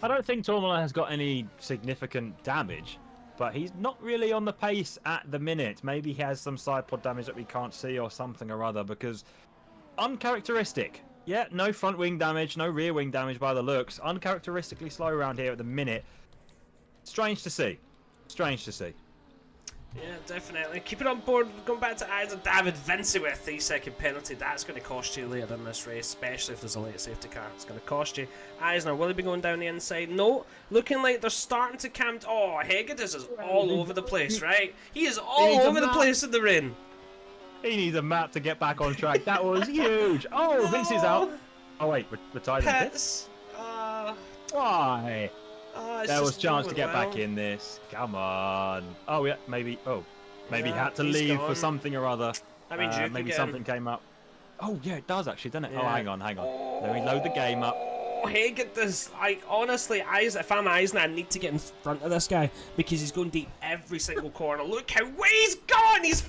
I don't think Tormola has got any significant damage, but he's not really on the pace at the minute. Maybe he has some side pod damage that we can't see or something or other, because uncharacteristic. Yeah, no front wing damage, no rear wing damage by the looks. Uncharacteristically slow around here at the minute. Strange to see. Strange to see. Yeah, definitely. Keep it on board. Going back to Isaac David Vinci with a 3-second penalty. That's going to cost you later in this race, especially if there's a late safety car. It's going to cost you. Eisner, will he be going down the inside? No. Looking like they're starting to camp. Oh, Hegedus is all over the place, right? He is all over the place in the rain. He needs a map to get back on track. That was huge. Oh, no. Vinci's out. Oh, wait. We're tied in pits? Why? There was a chance to get back in this. Come on. Oh, yeah. Maybe. Oh, maybe he had to leave for something or other. I mean, maybe something came up. Oh, yeah, it does actually, doesn't it? Yeah. Oh, hang on. Let me load the game up. Oh, hey, get this. Like, honestly, if I'm Eisner, I need to get in front of this guy because he's going deep every single corner. Look how way he's gone. He's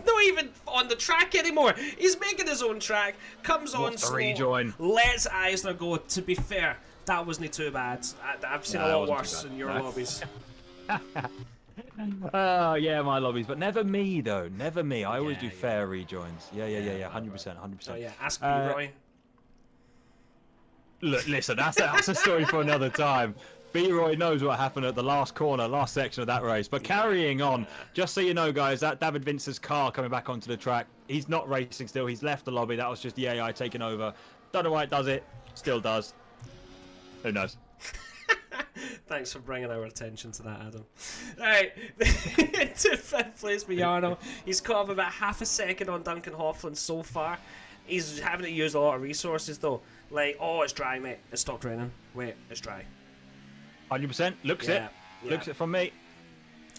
not even on the track anymore. He's making his own track. Comes on slow. Rejoin. Lets Eisner go. To be fair, that wasn't too bad. I've seen a lot worse in your lobbies. Oh, yeah, my lobbies. But never me, though. Never me. I always do fair rejoins. Yeah. 100%. 100%. Oh, yeah. Ask me, Roy. Look, listen, that's a story for another time. B-Roy knows what happened at the last corner, last section of that race. But carrying on, just so you know, guys, that David Vince's car coming back onto the track, he's not racing still. He's left the lobby. That was just the AI taking over. Don't know why it does it. Still does. Who knows? Thanks for bringing our attention to that, Adam. Right, to 5th place for Jarno. He's caught up about half a second on Duncan Hoffman so far. He's having to use a lot of resources, though. Like, oh, it's dry, mate. It stopped raining. Wait, it's dry. 100%. Looks it. Looks it from me.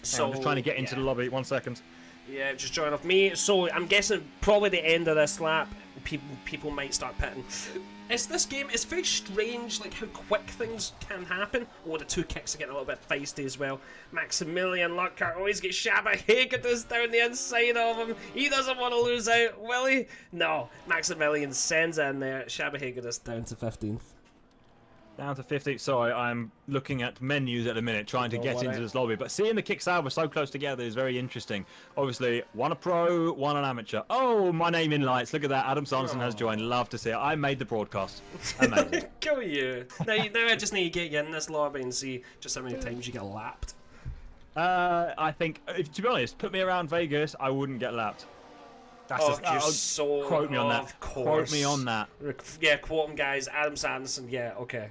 So I'm just trying to get into the lobby. 1 second. Yeah, just join off me. So I'm guessing probably the end of this lap, people might start pitting. This game, it's very strange, like how quick things can happen. Oh, the two kicks are getting a little bit feisty as well. Maximilian Lockhart always gets Shabba Hagedis down the inside of him. He doesn't want to lose out, will he? No, Maximilian sends in there. Shabba Hagedis down to 15th. Down to 50. Sorry, I'm looking at menus at the minute, trying to get into this lobby. But seeing the kicks out were so close together is very interesting. Obviously, one a pro, one an amateur. Oh, my name in lights. Look at that. Adam Sonson has joined. Love to see it. I made the broadcast. Amazing. Go you. Now I just need to get you in this lobby and see just how many times you get lapped. I think, to be honest, put me around Vegas, I wouldn't get lapped. Quote me on that. Quote me on that. Yeah, quote him, guys. Adam Sanderson. Yeah, okay.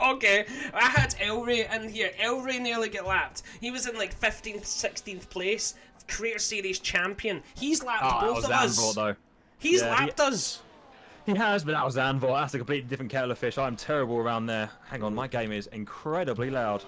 Okay. I had Elray in here. Elray nearly got lapped. He was in like 15th, 16th place. Career Series champion. He's lapped both of us. Zanvor, though. He's lapped us. He has, but that was Zanvor. That's a completely different kettle of fish. I'm terrible around there. Hang on, my game is incredibly loud.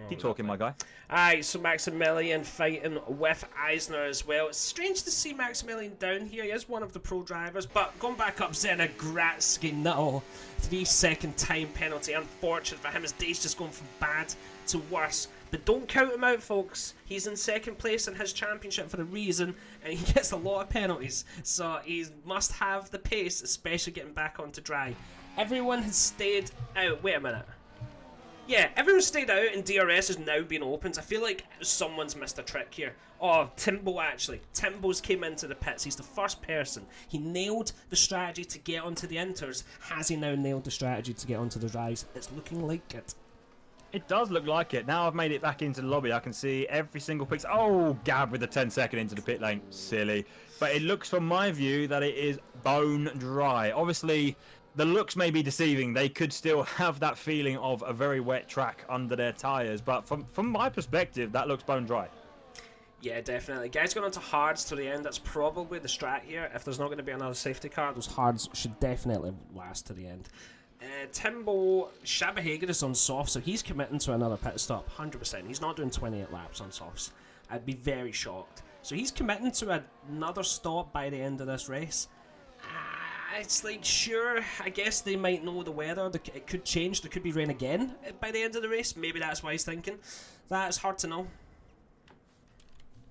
Keep talking, my guy. Aye, so Maximilian fighting with Eisner as well. It's strange to see Maximilian down here. He is one of the pro drivers, but going back up, Zena Gratsky, no. 3-second time penalty. Unfortunate for him. His day's just going from bad to worse. But don't count him out, folks. He's in second place in his championship for a reason, and he gets a lot of penalties. So he must have the pace, especially getting back onto dry. Everyone has stayed out. Wait a minute. Yeah, everyone stayed out and DRS has now been opened. I feel like someone's missed a trick here. Oh, Timbo actually. Timbo's came into the pits. He's the first person. He nailed the strategy to get onto the inters. Has he now nailed the strategy to get onto the dries? It's looking like it. It does look like it. Now I've made it back into the lobby, I can see every single pixel. Oh, Gab with the 10-second into the pit lane. Silly. But it looks from my view that it is bone dry. Obviously, the looks may be deceiving. They could still have that feeling of a very wet track under their tyres. But from my perspective, that looks bone dry. Yeah, definitely. Guys going on to hards to the end. That's probably the strat here. If there's not going to be another safety car, those hards should definitely last to the end. Timbo Shabahager is on softs, so he's committing to another pit stop, 100%. He's not doing 28 laps on softs. I'd be very shocked. So he's committing to another stop by the end of this race. It's like, sure, I guess they might know the weather. It could change. There could be rain again by the end of the race. Maybe that's why he's thinking. That's hard to know.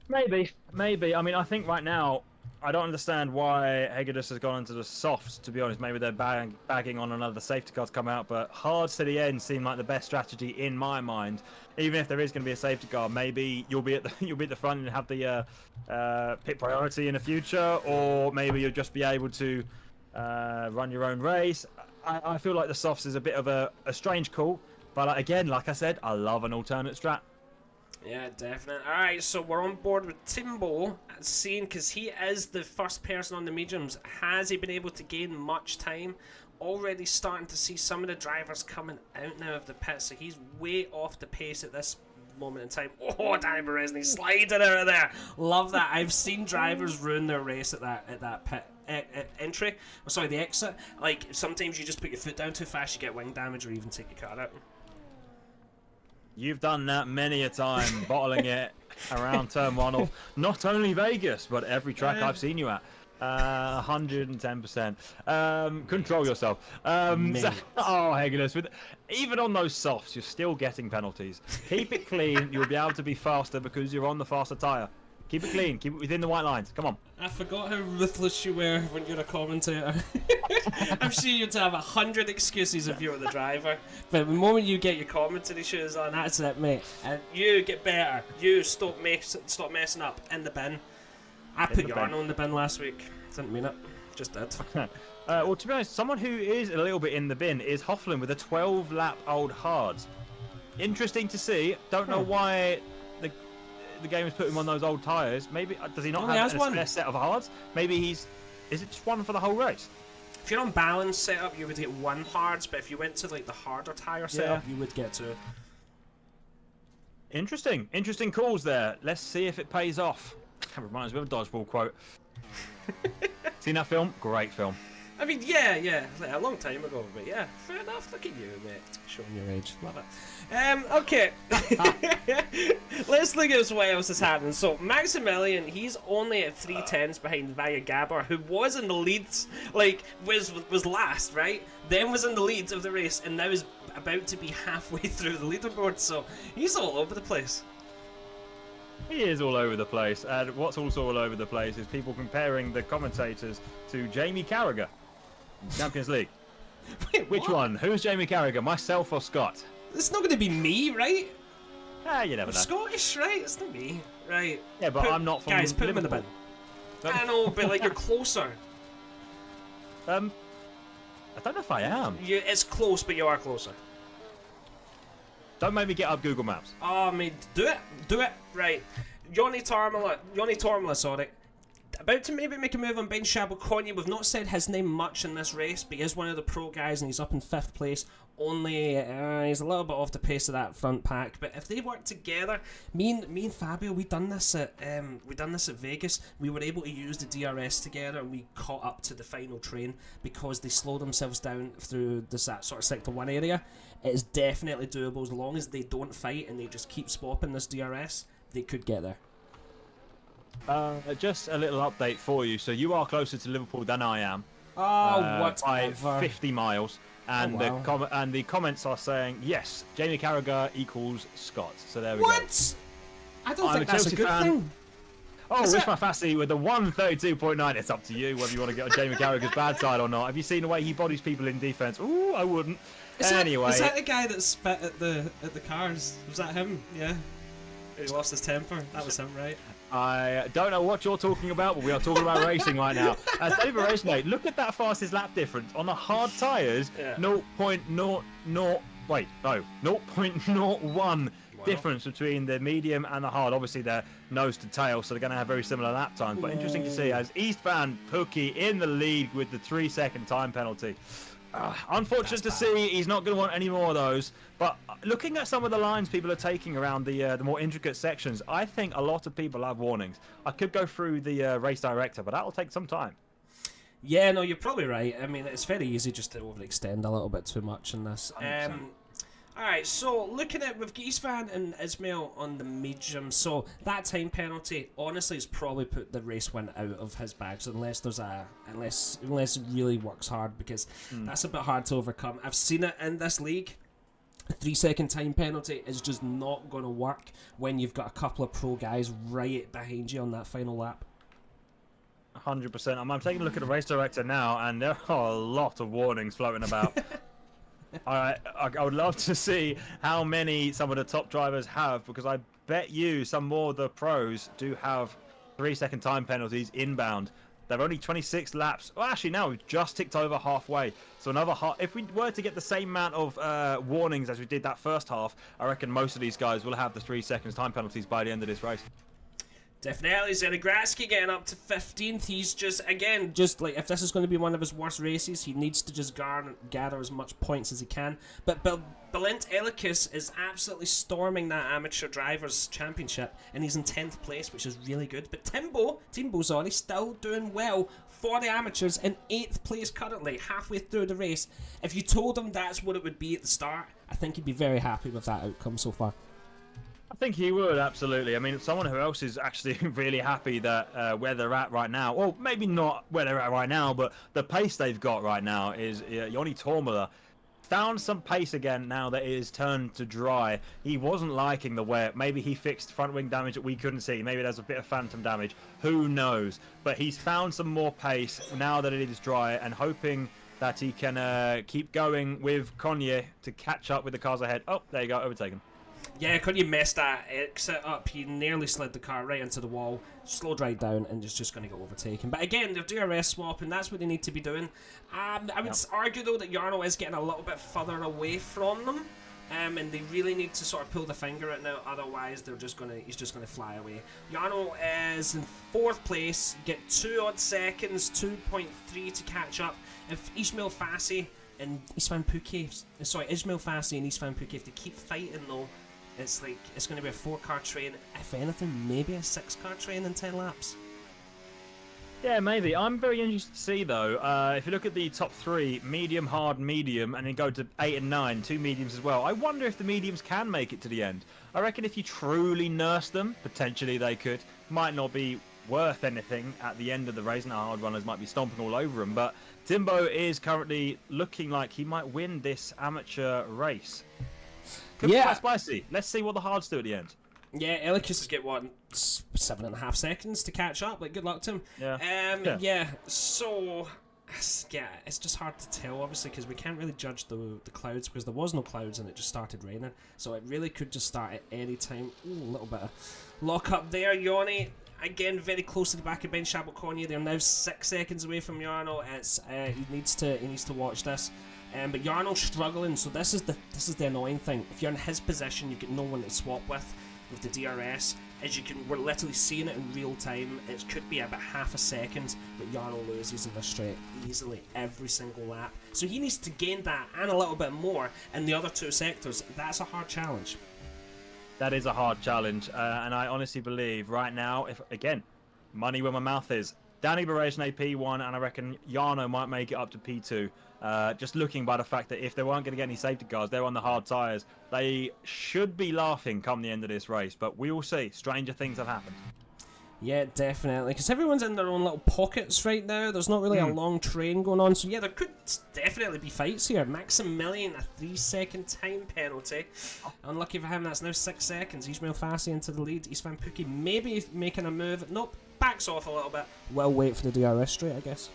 Maybe. I mean, I think right now, I don't understand why Hagedis has gone into the softs, to be honest. Maybe they're bagging on another safety car to come out, but hards to the end seem like the best strategy in my mind. Even if there is going to be a safety car, maybe you'll be at the front and have the pit priority in the future, or maybe you'll just be able to run your own race. I feel like the softs is a bit of a strange call, but again, like I said, I love an alternate strat. Yeah, definitely. Alright, so we're on board with Timbo, seeing, because he is the first person on the mediums. Has he been able to gain much time? Already starting to see some of the drivers coming out now of the pit, so he's way off the pace at this moment in time. Oh, Danny Berezny sliding out of there. Love that. I've seen drivers ruin their race at that pit entry. Oh, sorry, the exit. Like, sometimes you just put your foot down too fast, you get wing damage, or even take your car out. You've done that many a time, bottling it around turn one of not only Vegas, but every track I've seen you at. 110%. Control yourself. Oh, Hegelus, even on those softs, you're still getting penalties. Keep it clean. You'll be able to be faster because you're on the faster tyre. Keep it clean. Keep it within the white lines. Come on. I forgot how ruthless you were when you're a commentator. I'm sure you'd have 100 excuses if you were the driver. But the moment you get your commentary shoes on, that's it, mate. And you get better. You stop messing up in the bin. I put your Arno in the bin last week. Didn't mean it. Just did. Well, to be honest, someone who is a little bit in the bin is Hofflin with a 12-lap-old hards. Interesting to see. Don't know why the game has put him on those old tyres. Maybe does he not have a spare set of hards? Maybe is it just one for the whole race? If you're on balance setup, you would get 1 hards, but if you went to like the harder tyre setup, you would get 2. Interesting calls there. Let's see if it pays off. That reminds me of a dodgeball quote. Seen that film? Great film. I mean, yeah, like a long time ago, but yeah, fair enough. Look at you, mate, showing your age. Love it. Okay. Let's look at what else is happening. So Maximilian, he's only at 3/10 behind Via Gabor, who was in the leads, like was last, right? Then was in the lead of the race, and now is about to be halfway through the leaderboard. So he's all over the place. He is all over the place, and what's also all over the place is people comparing the commentators to Jamie Carragher, Champions League. Wait, which one? Who's Jamie Carragher, myself or Scott? It's not going to be me, right? You never know. Scottish, right? It's not me, right? Yeah, but I'm not from Guys, put him in the bin. I know, but like you're closer. I don't know if I am. It's close, but you are closer. Don't make me get up Google Maps. Oh, mate, do it, right. Johnny Tormala, sorry. About to maybe make a move on Ben Shabakonya. We've not said his name much in this race, but he is one of the pro guys and he's up in 5th place. Only he's a little bit off the pace of that front pack, but if they work together, me and Fabio, we done this at Vegas. We were able to use the DRS together, and we caught up to the final train because they slowed themselves down through that sort of sector 1 area. It is definitely doable as long as they don't fight and they just keep swapping this DRS. They could get there. Just a little update for you. So you are closer to Liverpool than I am. Oh, what? By 50 miles. And the comments are saying, yes, Jamie Carragher equals Scott. So there we go. What? I don't think that's a good thing. Oh, Wishma Fassi with the 132.9. It's up to you whether you want to get on Jamie Carragher's bad side or not. Have you seen the way he bodies people in defence? Ooh, I wouldn't. Is that the guy that spit at the cars? Was that him? Yeah. He lost his temper. That was him, right? I don't know what you're talking about, but we are talking about racing right now. As David Race, mate, look at that fastest lap difference on the hard tyres. 0.01 difference between the medium and the hard. Obviously, they're nose to tail, so they're going to have very similar lap times. But interesting to see as East Van Pookie in the lead with the 3-second time penalty. Unfortunate to see he's not going to want any more of those. But looking at some of the lines people are taking around the more intricate sections, I think a lot of people have warnings. I could go through the race director, but that'll take some time. Yeah, no, you're probably right. I mean, it's very easy just to overextend a little bit too much in this. Alright, so looking at with Giesvan and Ismail on the medium, so that time penalty honestly has probably put the race win out of his bags unless it really works hard, because that's a bit hard to overcome. I've seen it in this league. A 3-second time penalty is just not going to work when you've got a couple of pro guys right behind you on that final lap. 100%. I'm taking a look at the race director now, and there are a lot of warnings floating about. I would love to see how many some of the top drivers have, because I bet you some more of the pros do have 3-second time penalties inbound. They're only 26 laps. Well, actually, now we've just ticked over halfway. So another half. If we were to get the same amount of warnings as we did that first half, I reckon most of these guys will have the 3 seconds time penalties by the end of this race. Definitely, Zenigradsky getting up to 15th. He's just like, if this is going to be one of his worst races, he needs to just gather as much points as he can. But Balint Elikas is absolutely storming that amateur drivers championship, and he's in 10th place, which is really good. But Timbo's still doing well for the amateurs in 8th place currently, halfway through the race. If you told him that's what it would be at the start, I think he'd be very happy with that outcome so far. I think he would, absolutely. I mean, someone who else is actually really happy that where they're at right now, or maybe not where they're at right now, but the pace they've got right now is Joni Tormula. Found some pace again now that it is turned to dry. He wasn't liking the wet. Maybe he fixed front wing damage that we couldn't see. Maybe there's a bit of phantom damage. Who knows? But he's found some more pace now that it is dry, and hoping that he can keep going with Konye to catch up with the cars ahead. Oh, there you go, overtaken. Yeah, Konye messed that exit up. He nearly slid the car right into the wall, slowed right down, and is just going to get overtaken. But again, they're DRS swapping. That's what they need to be doing. I would argue, though, that Jarno is getting a little bit further away from them. And they really need to sort of pull the finger out now, otherwise he's just gonna fly away. Jarno is in 4th place, get 2 odd seconds, 2.3 to catch up. If Ismail Fassi and Istvan Pukki, Ismail Fassi and Istvan Pukki, if they keep fighting though, it's going to be a 4-car train. If anything, maybe a 6-car train in 10 laps. Yeah, maybe. I'm very interested to see, though. If you look at the top 3, medium, hard, medium, and then go to 8 and 9, 2 mediums as well. I wonder if the mediums can make it to the end. I reckon if you truly nurse them, potentially they could. Might not be worth anything at the end of the race, and the hard runners might be stomping all over them. But Timbo is currently looking like he might win this amateur race. Could be quite spicy. Let's see what the hards do at the end. Yeah, Elikus has got 7.5 seconds to catch up. Like, good luck to him. Yeah. So, yeah, it's just hard to tell, obviously, because we can't really judge the clouds because there was no clouds and it just started raining. So it really could just start at any time. Ooh, a little bit of lock up there. Yoni, again, very close to the back of Ben Konye. They're now 6 seconds away from Jarno. He needs to watch this. But Jarno's struggling, so this is the annoying thing. If you're in his position, you get no one to swap with the DRS. We're literally seeing it in real time. It could be about half a second, but Jarno loses in the straight easily every single lap. So he needs to gain that and a little bit more in the other 2 sectors. That's a hard challenge. That is a hard challenge, and I honestly believe right now, if again, money where my mouth is, Danny Berejne P1, and I reckon Jarno might make it up to P2. Just looking by the fact that if they weren't going to get any safety cars, they're on the hard tyres, they should be laughing come the end of this race. But we will see. Stranger things have happened. Yeah, definitely. Because everyone's in their own little pockets right now. There's not really a long train going on. So yeah, there could definitely be fights here. Maximilian, a 3-second time penalty. Unlucky for him, that's now 6 seconds. Ismail Fassi into the lead. Istvan Pukki maybe making a move. Nope, backs off a little bit. We'll wait for the DRS straight, I guess.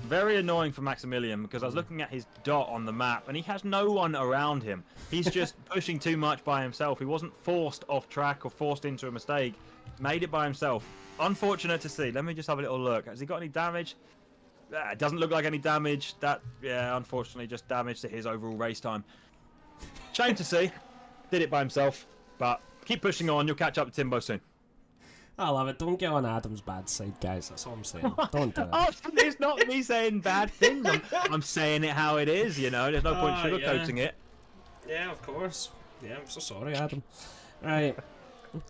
Very annoying for Maximilian because I was looking at his dot on the map and he has no one around him. He's just pushing too much by himself. He wasn't forced off track or forced into a mistake. Made it by himself. Unfortunate to see. Let me just have a little look. Has he got any damage? It doesn't look like any damage. Unfortunately, just damage to his overall race time. Shame to see. Did it by himself. But keep pushing on. You'll catch up with Timbo soon. I love it. Don't get on Adam's bad side, guys. That's all I'm saying. Don't do it. It's not me saying bad things. I'm saying it how it is, you know. There's no point sugarcoating it. Yeah, of course. Yeah, I'm so sorry, Adam. Right.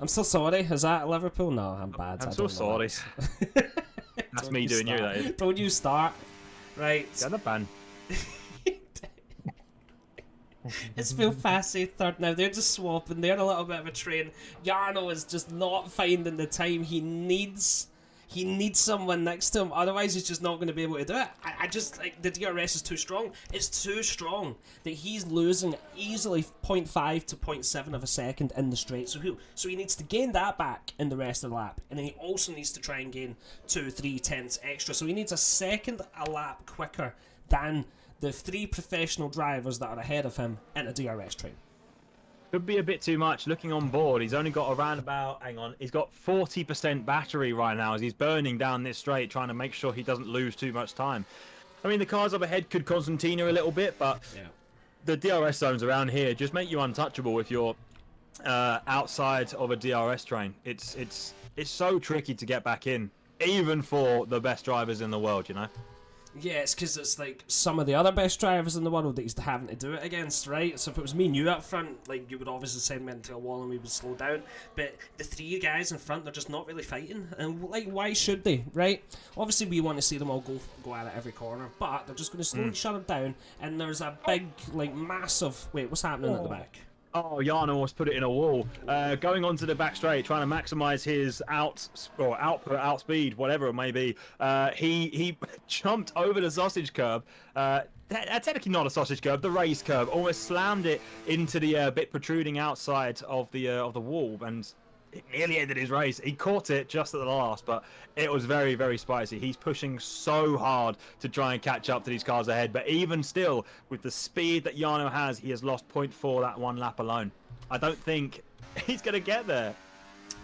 I'm so sorry. Is that Liverpool? No, I'm bad. I'm so sorry. That's me doing you, that is. Don't you start. Right. Get the ban. It's Phil Fassi third now. They're just swapping. They're a little bit of a train. Jarno is just not finding the time. He needs someone next to him. Otherwise, he's just not going to be able to do it. I just like the DRS is too strong. It's too strong that he's losing easily 0.5 to 0.7 of a second in the straight. So he needs to gain that back in the rest of the lap, and then he also needs to try and gain 2-3 tenths extra. So he needs a second a lap quicker than the 3 professional drivers that are ahead of him in a DRS train. Could be a bit too much. Looking on board, he's only got around about, he's got 40% battery right now as he's burning down this straight, trying to make sure he doesn't lose too much time. I mean, the cars up ahead could Constantina a little bit, but the DRS zones around here just make you untouchable if you're outside of a DRS train. It's so tricky to get back in, even for the best drivers in the world, you know? Yeah, it's because it's like some of the other best drivers in the world that he's having to do it against, right? So if it was me and you up front, like, you would obviously send me into a wall and we would slow down. But the 3 guys in front, they're just not really fighting. And, like, why should they, right? Obviously, we want to see them all go at it every corner, but they're just going to slowly shut it down. And there's a big, like, massive... Wait, what's happening at the back? Oh, Yana almost put it in a wall. Going onto the back straight, trying to maximise his output, outspeed, whatever it may be. He jumped over the sausage curb. Technically not a sausage curb, the raised curb. Almost slammed it into the bit protruding outside of the wall, and it nearly ended his race. He caught it just at the last, but it was very, very spicy. He's pushing so hard to try and catch up to these cars ahead, but even still, with the speed that Yano has, he has lost 0.4 that one lap alone. I don't think he's going to get there.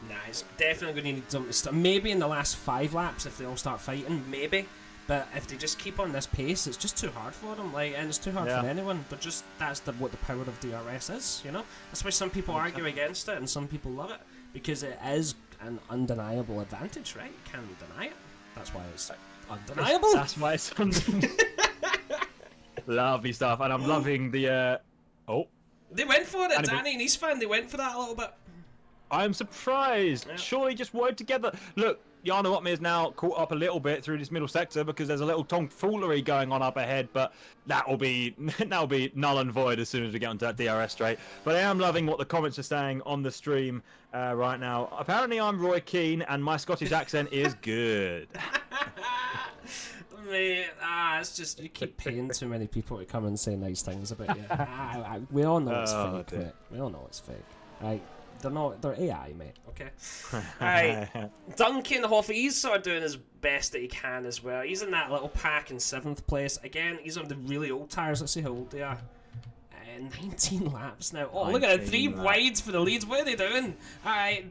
Nah, he's definitely going to need something to start. Maybe in the last 5 laps if they all start fighting, maybe. But if they just keep on this pace, it's just too hard for them. Like, and it's too hard for anyone. But just that's what the power of DRS is, you know. That's why some people argue against it and some people love it, because it is an undeniable advantage, right? You can't deny it. That's why it's undeniable. That's why it's undeniable. Lovely stuff, and I'm loving the. Oh, they went for it, Danny and his fan. They went for that a little bit. I'm surprised. Yeah. Surely just work together. Look, Jana Otme is now caught up a little bit through this middle sector because there's a little tomfoolery going on up ahead, but that'll be null and void as soon as we get onto that DRS straight. But I am loving what the comments are saying on the stream right now. Apparently I'm Roy Keane and my Scottish accent is good. Mate, it's just you keep paying too many people to come and say nice things about you. We all know it's fake, mate. We all know it's fake. Right? They're AI, mate, okay? Alright, Duncan Hoffey, he's sort of doing his best that he can as well. He's in that little pack in 7th place. Again, he's on the really old tyres. Let's see how old they are. 19 laps now. Oh, look at it, 3 wides for the leads. What are they doing? Alright,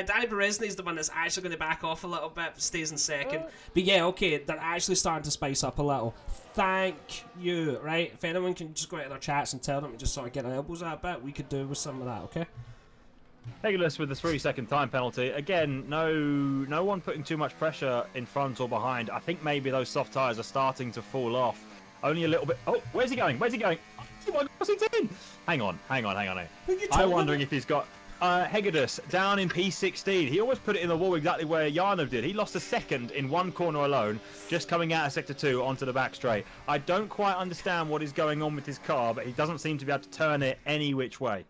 Danny Berezny's the one that's actually going to back off a little bit, stays in 2nd. But yeah, okay, they're actually starting to spice up a little. Thank you, right? If anyone can just go into their chats and tell them to just sort of get their elbows out a bit, we could do with some of that, okay? Pegasus with the 3-second time penalty. Again, no one putting too much pressure in front or behind. I think maybe those soft tyres are starting to fall off. Only a little bit. Oh, where's he going? Where's he going? Oh my God, what's he doing? Hang on. I'm wondering if he's got Hegedus down in P16. He almost put it in the wall exactly where Yarnov did. He lost a second in one corner alone, just coming out of Sector 2 onto the back straight. I don't quite understand what is going on with his car, but he doesn't seem to be able to turn it any which way.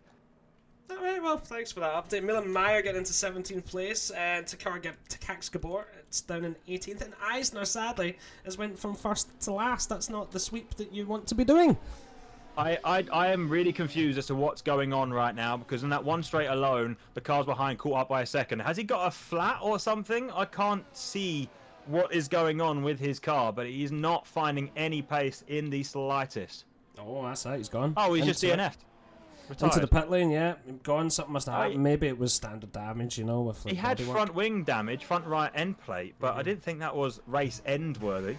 Alright, well, thanks for that update. Milan Meyer getting into 17th place, and Takax Gabor, it's down in 18th, and Eisner, sadly, has went from first to last. That's not the sweep that you want to be doing. I am really confused as to what's going on right now, because in that one straight alone, the cars behind caught up by a second. Has he got a flat or something? I can't see what is going on with his car, but he's not finding any pace in the slightest. Oh, that's it, he's gone. Oh, he's just DNF'd. Retired. Into the pit lane, yeah. Gone, something must have happened. Maybe it was standard damage, you know. With he had front wing damage, front right end plate, but I didn't think that was race end worthy.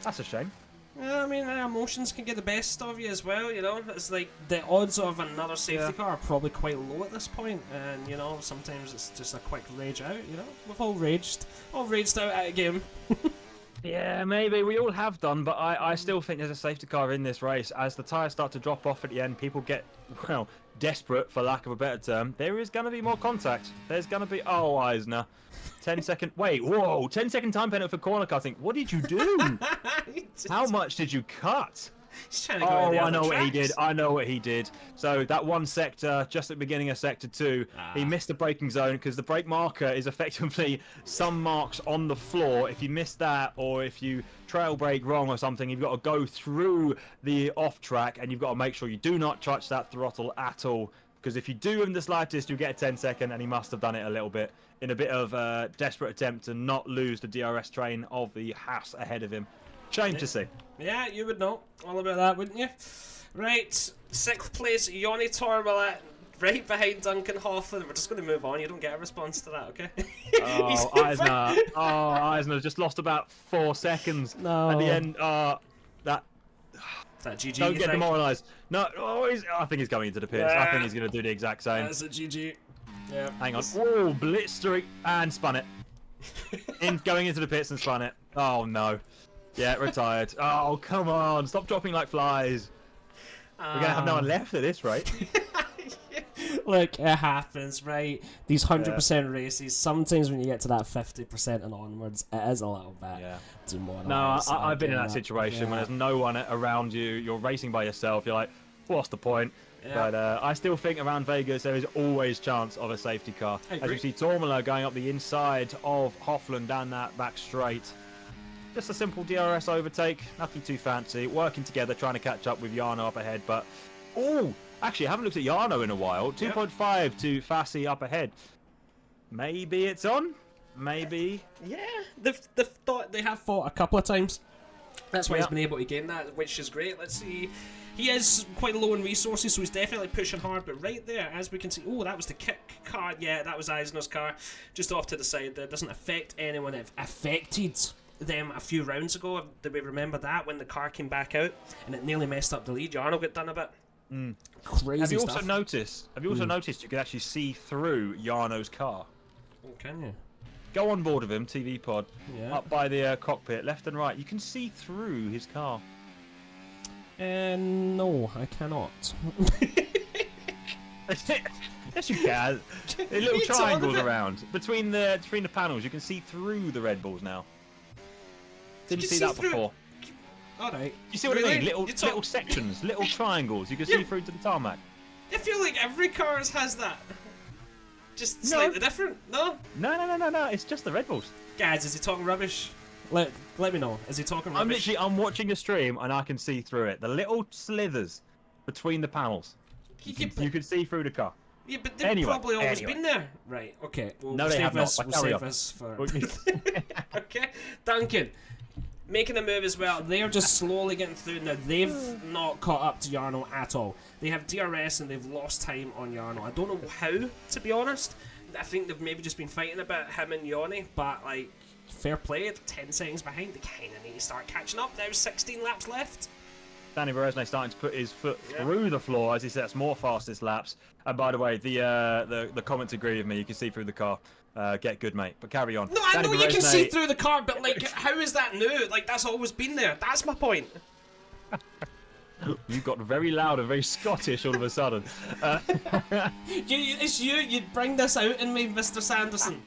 That's a shame. Yeah, I mean, emotions can get the best of you as well, you know. It's like the odds of another safety car are probably quite low at this point, and you know, sometimes it's just a quick rage out, you know. We've all raged out at a game. Yeah, maybe. We all have done, but I still think there's a safety car in this race. As the tyres start to drop off at the end, people get, well, desperate, for lack of a better term. There is going to be more contact. There's going to be... Oh, Eisner. 10-second... Wait, whoa. 10-second time penalty for corner cutting. What did you do? How much did you cut? He's trying to go I know what he did. I know what he did. So that one sector, just at the beginning of Sector 2, he missed the braking zone because the brake marker is effectively some marks on the floor. If you miss that, or if you trail brake wrong or something, you've got to go through the off track, and you've got to make sure you do not touch that throttle at all. Because if you do in the slightest, you get a 10-second, and he must have done it a little bit in a bit of a desperate attempt to not lose the DRS train of the Haas ahead of him. Shame to see. Yeah, you would know all about that, wouldn't you? Right, 6th place, Yoni Torbalet, right behind Duncan Hoffman. We're just going to move on. You don't get a response to that, okay? Oh, Eisner. Oh, Eisner just lost about 4 seconds at the end. That GG. Don't get demoralised. No, I think he's going into the pits. Yeah. I think he's going to do the exact same. That's a GG. Yeah. Hang on. Whoa, blitz streak and spun it. Going into the pits and spun it. Oh no. Yeah, retired. Oh, come on. Stop dropping like flies. We're going to have no one left at this rate. Look, it happens, right? These 100% races, sometimes when you get to that 50% and onwards, it is a little bit demoralising. No, I've been in that situation when there's no one around you, you're racing by yourself, you're like, what's the point? Yeah. But I still think around Vegas there is always chance of a safety car. As you see Tormala going up the inside of Hofland down that back straight. Just a simple DRS overtake, nothing too fancy. Working together, trying to catch up with Jarno up ahead. But, actually, I haven't looked at Jarno in a while. 2.5 to Fassi up ahead. Maybe it's on? Maybe. Yeah, they have fought a couple of times. That's why he's been able to gain that, which is great. Let's see. He is quite low in resources, so he's definitely pushing hard. But right there, as we can see, that was the kick car. Yeah, that was Eisner's car, just off to the side. That doesn't affect anyone. It affected them a few rounds ago. Do we remember that when the car came back out and it nearly messed up the lead? Jarno got done a bit. Crazy Have you stuff. also noticed? Have you also noticed you can actually see through Jarno's car? Oh, can you? Go on board with him, TV pod, Yeah. up by the cockpit, left and right. You can see through his car. No, I cannot. Yes, you can. The little triangles around between the panels. You can see through the Red Bulls now. Didn't see that before. All right. You see what I mean? Little sections, little triangles. You can see through to the tarmac. I feel like every car has that. Just slightly different. No. No. It's just the Red Bulls. Guys, is he talking rubbish? Let me know. Is he talking rubbish? I'm watching a stream and I can see through it. The little slithers between the panels. You can see through the car. Yeah, but they've probably always been there. Right, okay. No, they have not. We'll save us for... Okay. Duncan, making a move as well. They're just slowly getting through. Now, they've not caught up to Jarno at all. They have DRS and they've lost time on Jarno. I don't know how, to be honest. I think they've maybe just been fighting about him and Yoni, but, like, fair play. 10 seconds behind. They kind of need to start catching up. There's 16 laps left. Danny Berezne starting to put his foot through the floor as he sets more fastest laps. And by the way, the comments agree with me. You can see through the car. Get good, mate. But carry on. No, I know you can see through the car, but like, how is that new? Like, that's always been there. That's my point. You got very loud and very Scottish all of a sudden. It's you. You'd bring this out in me, Mr. Sanderson.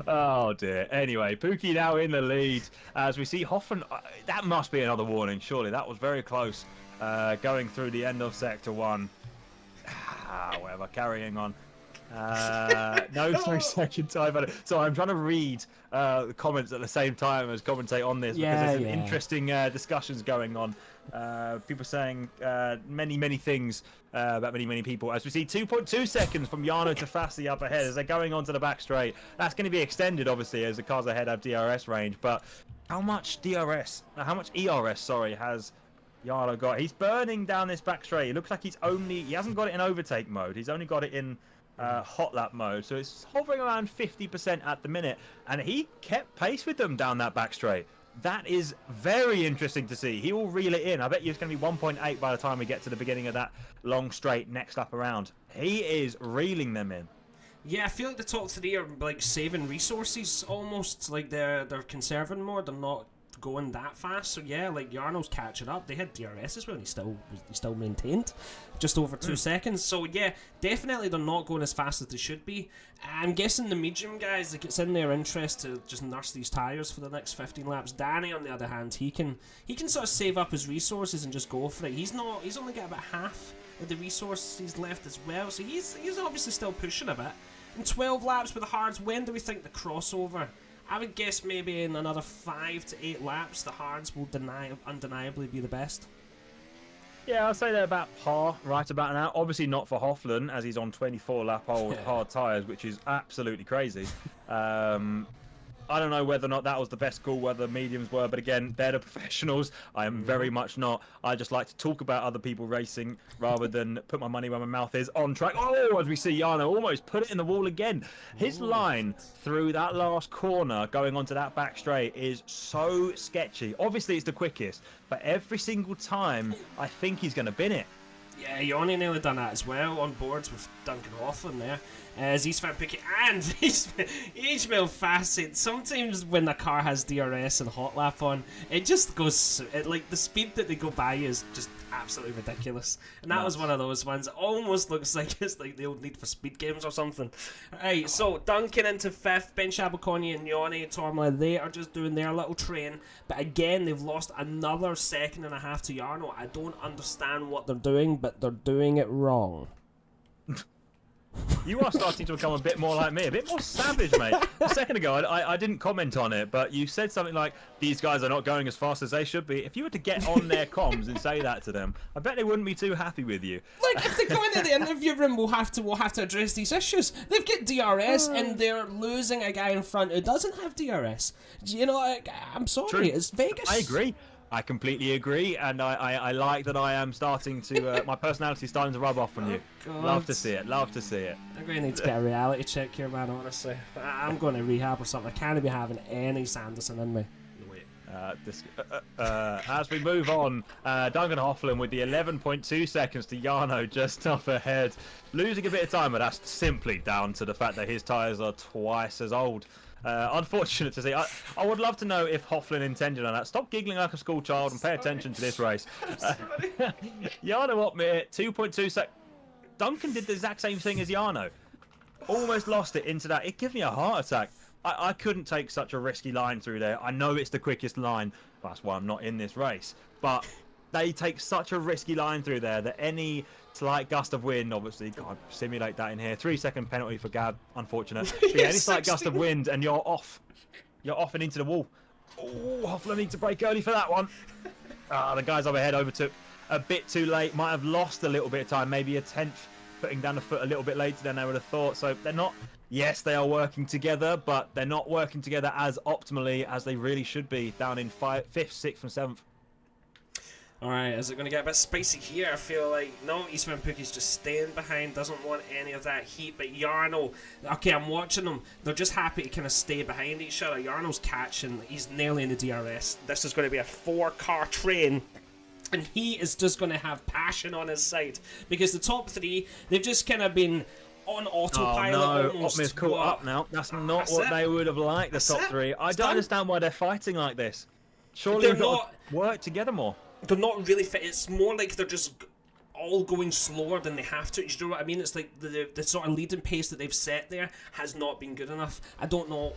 Oh dear. Anyway, Pookie now in the lead as we see Hoffman. That must be another warning, surely. That was very close. Going through the end of Sector 1. Whatever, carrying on. No 3-second time. So I'm trying to read the comments at the same time as commentate on this because there's some interesting discussions going on. People saying many things about many people. As we see 2.2 seconds from Jarno to Fassi up ahead as they're going onto the back straight. That's going to be extended, obviously, as the cars ahead have DRS range. But how much ERS, sorry, has Jarno got? He's burning down this back straight. It looks like he hasn't got it in overtake mode. He's only got it in hot lap mode. So it's hovering around 50% at the minute. And he kept pace with them down that back straight. That is very interesting to see. He will reel it in. I bet you it's going to be 1.8 by the time we get to the beginning of that long straight next lap around. He is reeling them in. Yeah, I feel like the top three are like saving resources almost. Like they're conserving more. They're not going that fast. So yeah, like Jarno's catching up. They had DRS as well, and he still maintained just over 2 seconds. So yeah, definitely they're not going as fast as they should be. I'm guessing the medium guys, like, it's in their interest to just nurse these tires for the next 15 laps. Danny, on the other hand, he can sort of save up his resources and just go for it. He's only got about half of the resources left as well, so he's obviously still pushing a bit. In 12 laps with the hards, when do we think the crossover? I would guess maybe in another 5 to 8 laps, the hards will undeniably be the best. Yeah, I'll say they're about par right about now. Obviously not for Hofland, as he's on 24-lap-old hard tyres, which is absolutely crazy. I don't know whether or not that was the best call, whether mediums were, but again, they're the professionals. I am very much not. I just like to talk about other people racing rather than put my money where my mouth is on track. Oh, as we see Jarno almost put it in the wall again. His line through that last corner going onto that back straight is so sketchy. Obviously, it's the quickest, but every single time, I think he's going to bin it. Yeah, Yanni nearly done that as well, on boards with Duncan Hoffman there. Z-Span Pookie and Ishmael Facet. Sometimes when the car has DRS and hot lap on, it just goes, like the speed that they go by is just absolutely ridiculous. And that was one of those ones. It almost looks like it's like the old Need for Speed games or something. Right, so Duncan into 5th, Ben Shabakoni and Yanni Tormla, they are just doing their little train. But again, they've lost another 1.5 seconds to Jarno. I don't understand what they're doing, but they're doing it wrong. You are starting to become a bit more like me, a bit more savage, mate. A second ago, I didn't comment on it, but you said something like, these guys are not going as fast as they should be. If you were to get on their comms and say that to them, I bet they wouldn't be too happy with you. Like, if they go into the interview room, we'll have to address these issues. They've got DRS, and they're losing a guy in front who doesn't have DRS. You know, I'm sorry, True. it's Vegas. I agree. I completely agree, and I like that I am starting to, my personality is starting to rub off on you. God. Love to see it, love to see it. I'm going to need to get a reality check here, man, honestly. I'm going to rehab or something. I can't be having any Sanderson in me. As we move on, Duncan Hoffman with the 11.2 seconds to Jarno just up ahead. Losing a bit of time, but that's simply down to the fact that his tyres are twice as old. Unfortunate to see. I would love to know if Hoffman intended on that. Stop giggling like a school child and pay attention to this race. Jarno Uppbeat, 2.2 sec. Duncan did the exact same thing as Jarno. Almost lost it into that. It gave me a heart attack. I couldn't take such a risky line through there. I know it's the quickest line. That's why I'm not in this race. But they take such a risky line through there that any slight gust of wind, obviously, can't simulate that in here. 3-second penalty for Gab, unfortunate. But yeah, any slight gust of wind and you're off. You're off and into the wall. Oh, Hoffman needs to brake early for that one. The guys up ahead overtook a bit too late. Might have lost a little bit of time, maybe a 10th, putting down the foot a little bit later than they would have thought. So they're not, yes, they are working together, but they're not working together as optimally as they really should be, down in 5th, 6th and 7th. Alright, is it going to get a bit spicy here? I feel like, no, Eastman Pookie's just staying behind, doesn't want any of that heat, but Jarno, okay, I'm watching them, they're just happy to kind of stay behind each other. Jarno's catching, he's nailing the DRS. This is going to be a 4-car train, and he is just going to have passion on his side, because the top 3, they've just kind of been on autopilot. Oh no, almost. Uppbeat's caught up now. That's not what they would have liked, the top 3. I don't understand why they're fighting like this. Surely they've got to work together more. They're not really fit. It's more like they're just all going slower than they have to. You know what I mean? It's like the sort of leading pace that they've set there has not been good enough. I don't know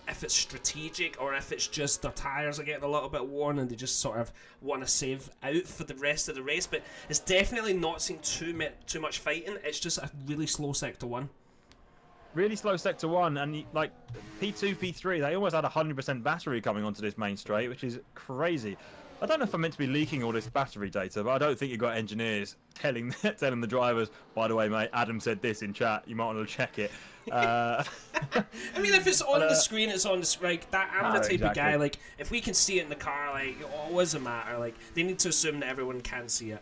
if it's strategic or if it's just their tyres are getting a little bit worn and they just sort of want to save out for the rest of the race. But it's definitely not seeing too much fighting. It's just a really slow sector 1. Really slow sector 1, and like P2, P3, they almost had 100% battery coming onto this main straight, which is crazy. I don't know if I'm meant to be leaking all this battery data, but I don't think you've got engineers telling the drivers, by the way, mate, Adam said this in chat, you might want to check it. I mean, if it's on the screen, it's on the screen. Like, I'm the type of guy, like, if we can see it in the car, like, it always doesn't matter. Like, they need to assume that everyone can see it.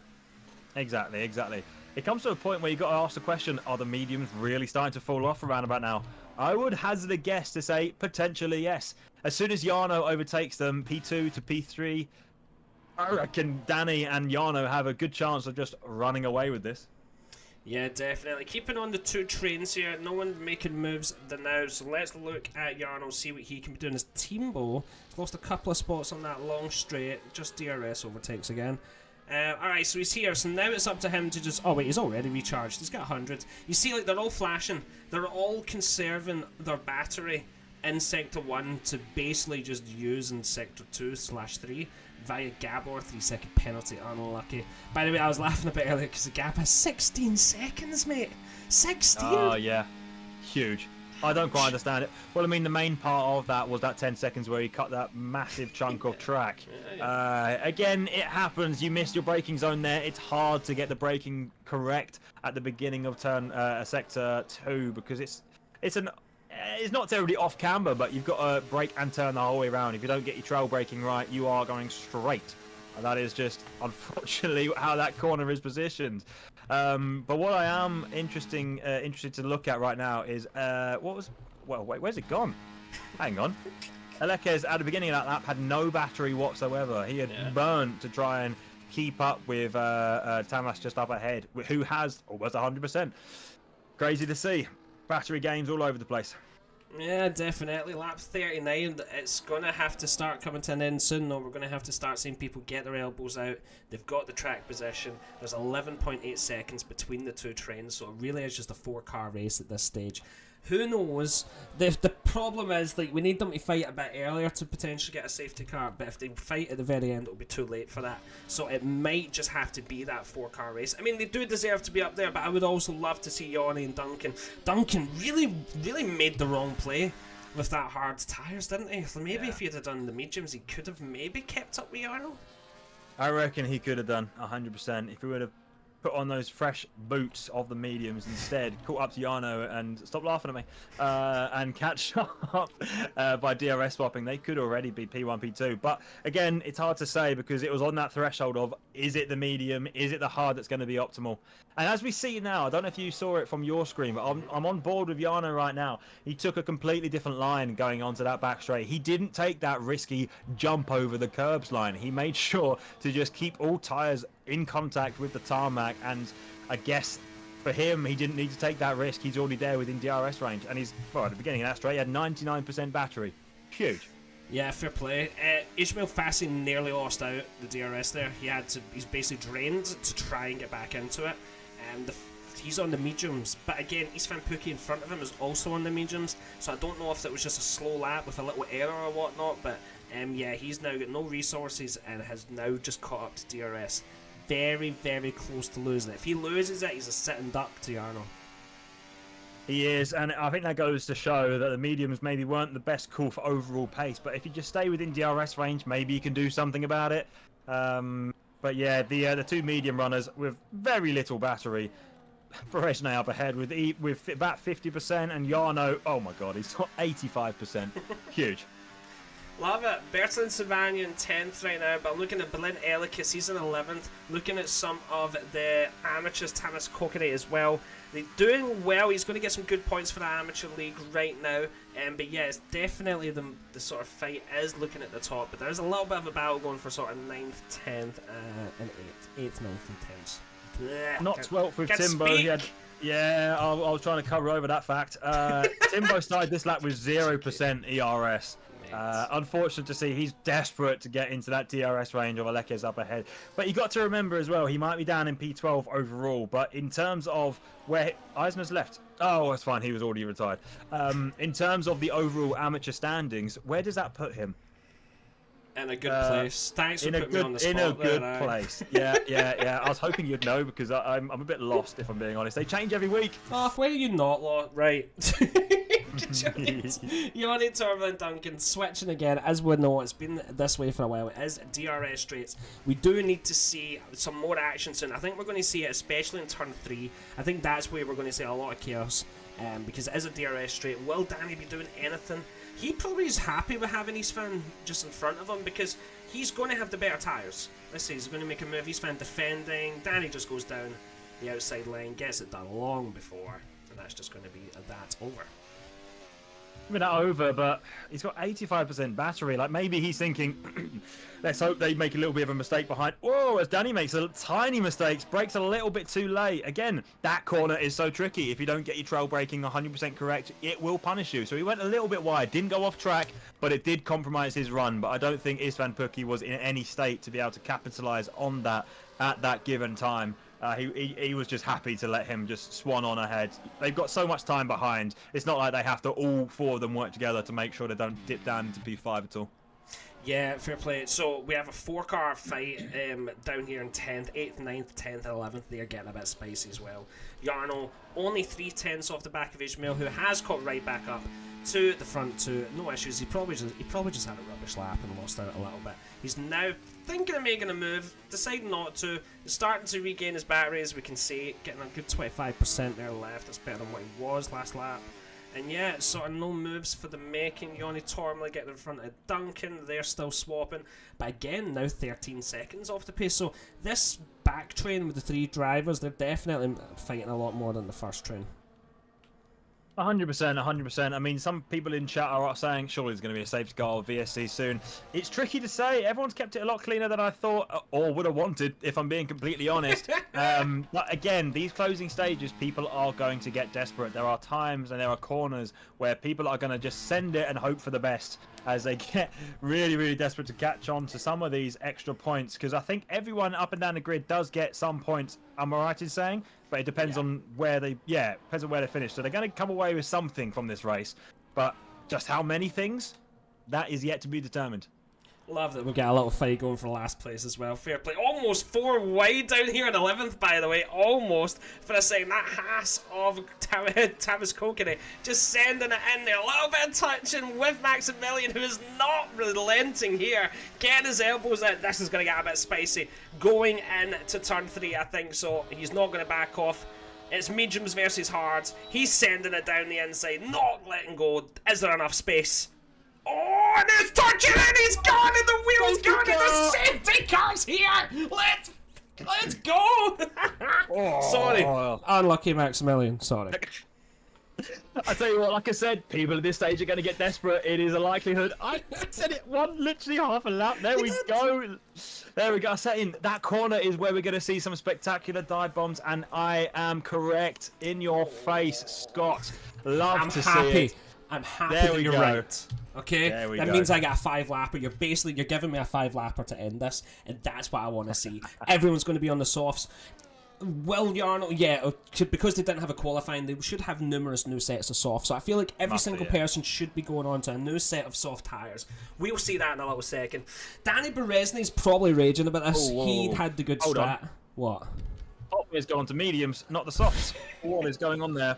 Exactly. It comes to a point where you've got to ask the question, are the mediums really starting to fall off around about now? I would hazard a guess to say, potentially yes. As soon as Jarno overtakes them, P2 to P3, I reckon Danny and Jarno have a good chance of just running away with this. Yeah, definitely. Keeping on the 2 trains here, no one making moves now, so let's look at Jarno, see what he can be doing. His Teambo, he's lost a couple of spots on that long straight, just DRS overtakes again. Alright, so he's here, so now it's up to him to just... Oh wait, he's already recharged, he's got 100. You see, like, they're all flashing, they're all conserving their battery in Sector 1 to basically just use in Sector 2/3. Via Gabor, 3-second penalty, unlucky. By the way, I was laughing a bit earlier because the gap has 16 seconds, mate. 16? Oh, yeah. Huge. I don't quite understand it. Well, I mean, the main part of that was that 10 seconds where he cut that massive chunk of track. Again, it happens. You missed your braking zone there. It's hard to get the braking correct at the beginning of Sector 2 because it's not terribly off camber, but you've got to brake and turn the whole way around. If you don't get your trail braking right, you are going straight. And that is just, unfortunately, how that corner is positioned. But what I am interested to look at right now is, wait, where's it gone? Hang on. Alekes, at the beginning of that lap, had no battery whatsoever. He had burnt to try and keep up with Tamas just up ahead, who has almost 100%. Crazy to see. Battery games all over the place. Yeah, definitely. Lap 39, it's going to have to start coming to an end soon, though. We're going to have to start seeing people get their elbows out. They've got the track position. There's 11.8 seconds between the two trains, so it really is just a 4-car race at this stage. Who knows? The problem is, like, we need them to fight a bit earlier to potentially get a safety car, but if they fight at the very end, it'll be too late for that. So it might just have to be that 4-car race. I mean, they do deserve to be up there, but I would also love to see Yanni and Duncan. Duncan really made the wrong play with that hard tyres, didn't he? So maybe if he'd have done the mediums, he could have maybe kept up with Yarno. I reckon he could have done 100% if he would have put on those fresh boots of the mediums instead, caught up to Yarno and stop laughing at me, and catch up by DRS swapping. They could already be P1, P2, but again, it's hard to say because it was on that threshold of, is it the medium, is it the hard that's going to be optimal? And as we see now, I don't know if you saw it from your screen, but I'm on board with Yarno right now. He took a completely different line going onto that back straight. He didn't take that risky jump over the curbs line. He made sure to just keep all tyres in contact with the tarmac, and I guess for him, he didn't need to take that risk. He's already there within DRS range, and he's, well, at the beginning of that straight, he had 99% battery. Huge. Yeah, fair play. Ishmael Fassi nearly lost out the DRS there. He's basically drained to try and get back into it. He's on the mediums, but again, East Van Pookie in front of him is also on the mediums, so I don't know if that was just a slow lap with a little error or whatnot, but yeah, he's now got no resources and has now just caught up to DRS. Very, very close to losing it. If he loses it, he's a sitting duck to Yarno. He is, and I think that goes to show that the mediums maybe weren't the best call for overall pace, but if you just stay within DRS range, maybe you can do something about it. But yeah, the two medium runners with very little battery, Berezhny up ahead with about 50%, and Yarno, oh my god, he's got 85%. Huge. Love it. Bertrand Savagnin in 10th right now, but looking at Berlin Elikas, he's in 11th. Looking at some of the amateurs, Tamas Kokere as well. They're doing well. He's going to get some good points for the amateur league right now. But yeah, it's definitely the sort of fight is looking at the top, but there's a little bit of a battle going for sort of 9th, 10th, and 8th, 9th, and 10th. Not 12th with Timbo. He had, yeah, I was trying to cover over that fact. Timbo started this lap with 0% ERS. Unfortunate to see. He's desperate to get into that DRS range of Alekes up ahead, but you got to remember as well, he might be down in P12 overall, but in terms of where Eisner's left, oh, that's fine, he was already retired. In terms of the overall amateur standings, where does that put him? In a good place. Thanks for putting me on the spot. In a good place. Yeah. I was hoping you'd know because I'm a bit lost, if I'm being honest. They change every week. Oh, where are you not lost? Right. Yanni Turbulent Duncan switching again. As we know, it's been this way for a while. It is DRS straights. We do need to see some more action soon. I think we're going to see it, especially in turn 3. I think that's where we're going to see a lot of chaos. Because it is a DRS straight. Will Danny be doing anything? He probably is happy with having Eastvan just in front of him because he's going to have the better tyres. Let's see, he's going to make a move. Eastvan defending. Danny just goes down the outside lane, gets it done long before, and that's just going to be that over. I mean, not over, but he's got 85% battery. Like, maybe he's thinking, let's hope they make a little bit of a mistake behind. Whoa, as Danny makes a tiny mistakes, brakes a little bit too late. Again, that corner is so tricky. If you don't get your trail braking 100% correct, it will punish you. So he went a little bit wide, didn't go off track, but it did compromise his run. But I don't think Istvan Pukki was in any state to be able to capitalize on that at that given time. He was just happy to let him just swan on ahead. They've got so much time behind. It's not like they have to all four of them work together to make sure they don't dip down into P5 at all. Yeah, fair play. So we have a 4-car fight down here in 10th, 8th, 9th, 10th, and 11th. They're getting a bit spicy as well. Yarno only 3/10 off the back of Ishmael, who has caught right back up to the front two. No issues. He probably just had a rubbish lap and lost out a little bit. He's now thinking of making a move, deciding not to. He's starting to regain his battery, as we can see, getting a good 25% there left. That's better than what he was last lap. And yeah, it's sort of no moves for the making. Yanni Tormley getting in front of Duncan. They're still swapping. But again, now 13 seconds off the pace. So this back train with the 3 drivers, they're definitely fighting a lot more than the first train. 100%, 100%. I mean, some people in chat are saying surely there's going to be a safety car or VSC soon. It's tricky to say. Everyone's kept it a lot cleaner than I thought or would have wanted, if I'm being completely honest. But again, these closing stages, people are going to get desperate. There are times and there are corners where people are going to just send it and hope for the best as they get really, really desperate to catch on to some of these extra points. Because I think everyone up and down the grid does get some points, am I right in saying? But it depends on where they, depends on where they finish. So they're going to come away with something from this race, but just how many things, that is yet to be determined. Love that we've got a little fight going for last place as well. Fair play. Almost 4 wide down here in 11th, by the way. Almost for a second. That Haas of Tavis Kokine just sending it in there. A little bit of touching with Maximilian, who is not relenting here. Getting his elbows out. This is going to get a bit spicy. Going in to turn 3, I think so. He's not going to back off. It's mediums versus hards. He's sending it down the inside. Not letting go. Is there enough space? Oh, and it's touching and he's gone and the wheel's gone and the safety car's here! Let's go! Sorry. Unlucky Maximilian, sorry. I tell you what, like I said, people at this stage are going to get desperate. It is a likelihood. I said it literally half a lap. There we go. There we go. I said in that corner is where we're going to see some spectacular dive bombs, and I am correct in your face, Scott. Love to see it. I'm happy that you're right. Okay, that means I got a 5-lapper. You're giving me a 5-lapper to end this, and that's what I want to see. Everyone's going to be on the softs. Will Yarno, because they didn't have a qualifying, they should have numerous new sets of softs. So I feel like every single person should be going on to a new set of soft tyres. We'll see that in a little second. Danny Berezny's probably raging about this. He had the good strat. On. What? Hot is going to mediums, not the softs. What is going on there?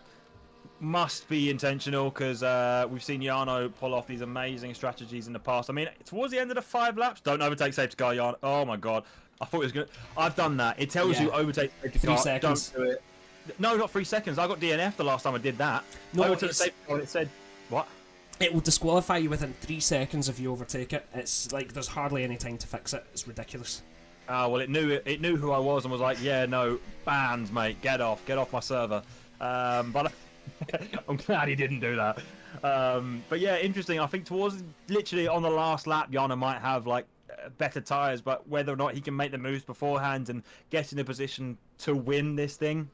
Must be intentional because we've seen Jarno pull off these amazing strategies in the past. I mean, towards the end of the 5 laps, don't overtake safety car, Jarno. Oh my god, I thought it was gonna. I've done that. It tells you overtake safety car. 3 seconds. Don't do it. No, not 3 seconds. I got DNF the last time I did that. No, overtook safety car. It said what? It will disqualify you within 3 seconds if you overtake it. It's like there's hardly any time to fix it. It's ridiculous. Well, it knew who I was and was like, yeah, no, banned, mate. Get off my server. But. I'm glad he didn't do that. But yeah, interesting. I think towards literally on the last lap, Yana might have like better tyres, but whether or not he can make the moves beforehand and get in a position to win this thing,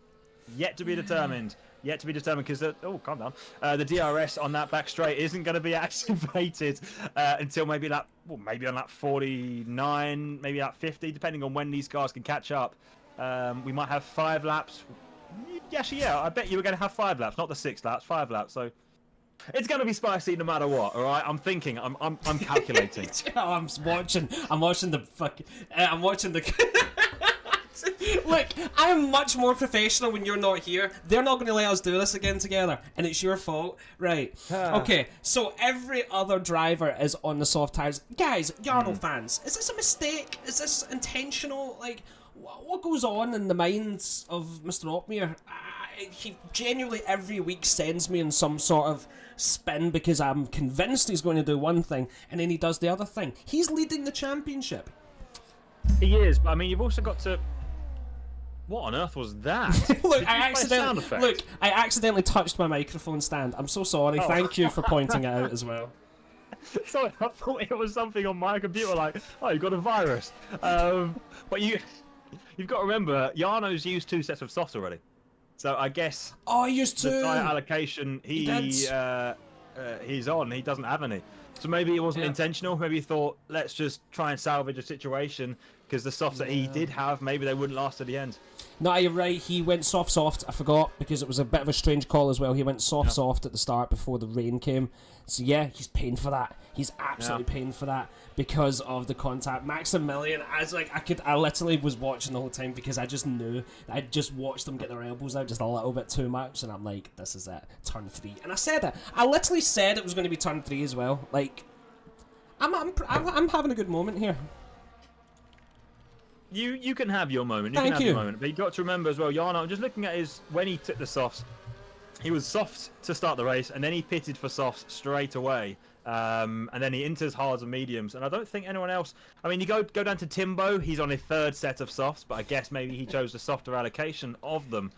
yet to be determined. Yet to be determined because calm down. The DRS on that back straight isn't going to be activated until maybe on lap 49, maybe lap 50, depending on when these cars can catch up. We might have 5 laps. Actually, I bet you were going to have 5 laps, not the 6 laps, 5 laps. So it's going to be spicy no matter what. All right, I'm thinking, I'm calculating. I'm watching the Look, I'm much more professional when you're not here. They're not going to let us do this again together, and it's your fault, right? Okay, so every other driver is on the soft tires. Guys, Yarno fans, is this a mistake? Is this intentional? Like, what goes on in the minds of Mr. Opmeer? He genuinely every week sends me in some sort of spin because I'm convinced he's going to do one thing, and then he does the other thing. He's leading the championship. He is, but I mean, you've also got to... What on earth was that? Look, I accidentally touched my microphone stand. I'm so sorry. Oh. Thank you for pointing it out as well. Sorry, I thought it was something on my computer like, oh, you got a virus. But you've got to remember, Jarno's used 2 sets of softs already. So I guess... Oh, he used 2! The tyre allocation he's on, he doesn't have any. So maybe it wasn't intentional. Maybe he thought, let's just try and salvage a situation because the softs that he did have, maybe they wouldn't last to the end. No, you're right. He went soft. I forgot because it was a bit of a strange call as well. He went soft at the start before the rain came. So yeah, he's paying for that. He's absolutely paying for that because of the contact. Maximilian, I literally was watching the whole time because I just knew. I just watched them get their elbows out just a little bit too much, and I'm like, this is it, turn 3. And I said it. I literally said it was going to be turn 3 as well. Like, I'm having a good moment here. You can have your moment. Thank you. But you've got to remember as well, Jarno, I'm just looking at when he took the softs, he was soft to start the race, and then he pitted for softs straight away. And then he enters hards and mediums, and I don't think anyone else... I mean, you go down to Timbo, he's on his 3rd set of softs, but I guess maybe he chose the softer allocation of them.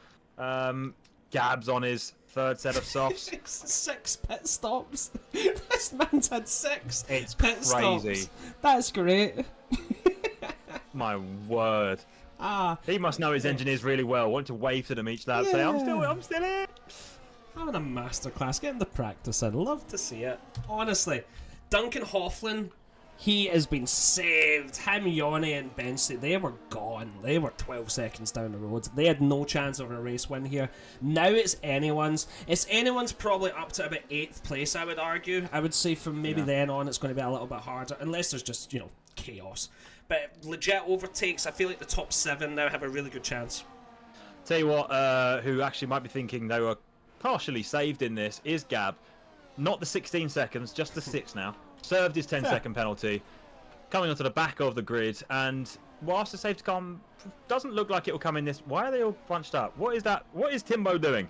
Gab's on his third set of softs. 6 pit stops. This man's had 6 It's pit crazy. stops. That's great. My word. He must know his engineers really well. Want to wave to them each lap, say, I'm still here. Having a masterclass, getting the practice in. Love to see it. Honestly, Duncan Houghlin, he has been saved. Him, Yanni, and Bensley, they were gone. They were 12 seconds down the road. They had no chance of a race win here. Now it's anyone's. It's anyone's probably up to about 8th place, I would argue. I would say from maybe then on it's going to be a little bit harder, unless there's just, you know, chaos. But legit overtakes, I feel like the top 7 now have a really good chance. Tell you what, who actually might be thinking they were partially saved in this is Gab. Not the 16 seconds, just the 6 now. Served his 10-second penalty. Coming onto the back of the grid, and whilst the safety car doesn't look like it will come in this... Why are they all bunched up? What is that? What is Timbo doing?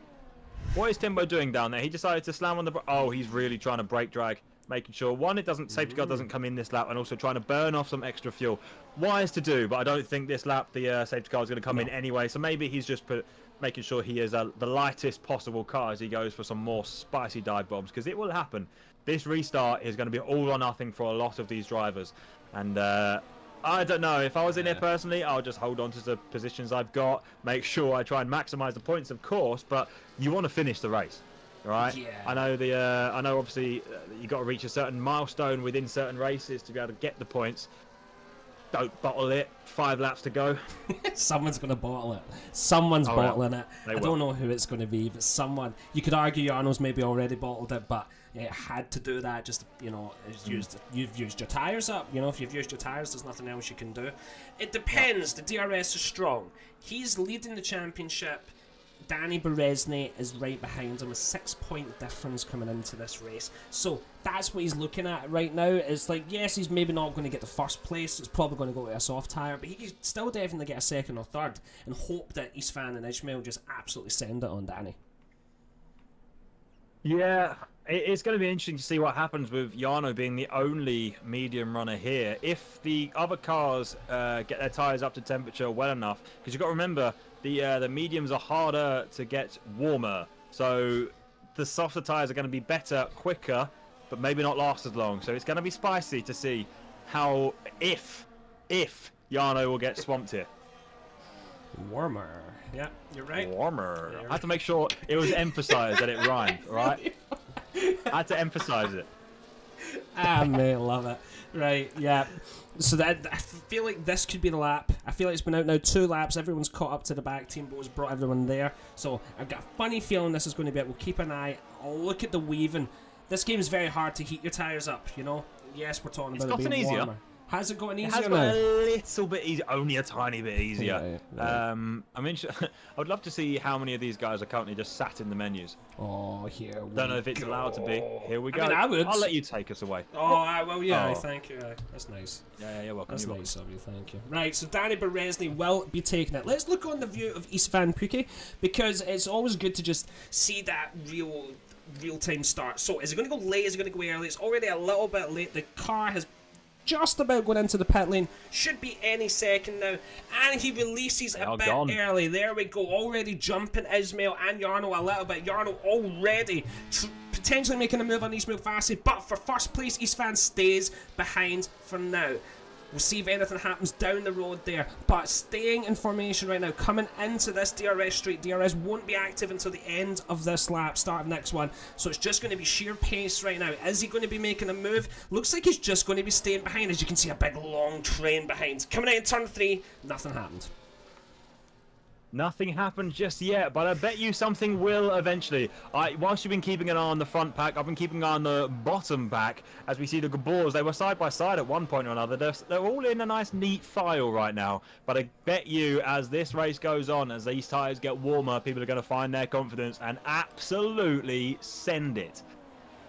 What is Timbo doing down there? He decided to slam on the... Oh, he's really trying to brake drag. Making sure, one, it doesn't safety car doesn't come in this lap, and also trying to burn off some extra fuel. Wise to do, but I don't think this lap the safety car is going to come in anyway. So maybe he's just making sure he is the lightest possible car as he goes for some more spicy dive bombs, because it will happen. This restart is going to be all or nothing for a lot of these drivers, and I don't know. If I was in there personally, I'll just hold on to the positions I've got, make sure I try and maximise the points, of course. But you want to finish the race. Right. Yeah. I know. Obviously, you got to reach a certain milestone within certain races to be able to get the points. Don't bottle it. 5 laps to go. Someone's going to bottle it. Someone's bottling it. I don't know who it's going to be, but someone. You could argue Jarno's maybe already bottled it, but it had to do that. Just, you know, you've used your tyres up. You know, if you've used your tyres, there's nothing else you can do. It depends. The DRS is strong. He's leading the championship. Danny Berezny is right behind him, a 6-point difference coming into this race. So that's what he's looking at right now. It's like, yes, he's maybe not going to get the first place. It's probably going to go to a soft tyre, but he could still definitely get a 2nd or 3rd and hope that Istvan and Ismail just absolutely send it on Danny. Yeah, it's going to be interesting to see what happens with Jarno being the only medium runner here. If the other cars get their tyres up to temperature well enough, because you've got to remember, the mediums are harder to get warmer, so the softer tyres are going to be better, quicker, but maybe not last as long. So it's going to be spicy to see how, if Jarno will get swamped here. Warmer. Yeah, you're right. Warmer. Yeah, I had to make sure it was emphasised that it rhymed, right? I had to emphasise it. Mate, love it. Right, yeah. So that I feel like this could be the lap. I feel like it's been out now 2 laps. Everyone's caught up to the back. Team Bo's brought everyone there. So I've got a funny feeling this is going to be it. We'll keep an eye. I'll look at the weaving. This game is very hard to heat your tyres up, you know? Yes, we're talking about it being warmer. Has it gotten easier now? It has got a little bit easier, only a tiny bit easier. Right. I mean, I would love to see how many of these guys are currently just sat in the menus. Oh, here we Don't know if it's allowed to be. Here we go. I mean, I would. I'll let you take us away. Well, yeah, thank you. That's nice. Yeah, you're welcome. That's nice of you, thank you. Right, so Danny Berezny will be taking it. Let's look on the view of Istvan Pukki, because it's always good to just see that real-time start. So, is it going to go late? Is it going to go early? It's already a little bit late. The car has just about going into the pit lane, should be any second now, and he releases a bit early. There we go, already jumping Ismail and Jarno a little bit. Jarno already potentially making a move on Ismail Fassi, but for first place, Istvan stays behind for now. We'll see if anything happens down the road there, but staying in formation right now, coming into this DRS straight. DRS won't be active until the end of this lap, start of next one, so it's just going to be sheer pace right now. Is he going to be making a move? Looks like he's just going to be staying behind. As you can see, a big long train behind. Coming out in turn 3, nothing happened. Nothing happened just yet, but I bet you something will eventually. Whilst you've been keeping an eye on the front pack, I've been keeping an eye on the bottom pack. As we see the Gabors, they were side by side at one point or another. They're all in a nice neat file right now. But I bet you, as this race goes on, as these tyres get warmer, people are going to find their confidence and absolutely send it.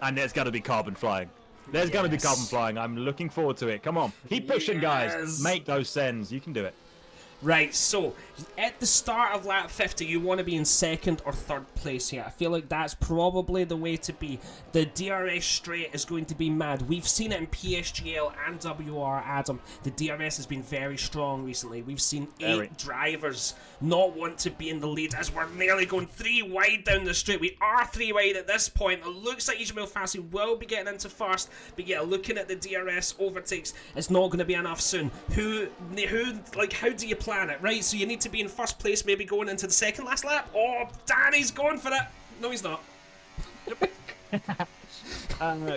And there's going to be carbon flying. There's going to be carbon flying. I'm looking forward to it. Come on, keep pushing, guys. Make those sends. You can do it. Right, so at the start of lap 50, you want to be in second or third place here. I feel like that's probably the way to be. The DRS straight is going to be mad. We've seen it in PSGL and WOR, Adam. The DRS has been very strong recently. We've seen 8 drivers not want to be in the lead as we're nearly going 3 wide down the straight. We are 3 wide at this point. It looks like Ismail Fassi will be getting into first, but yeah, looking at the DRS overtakes, it's not going to be enough soon. How do you plan it, right? So you need to be in first place, maybe going into the second last lap. Oh, Danny's going for it. No, he's not.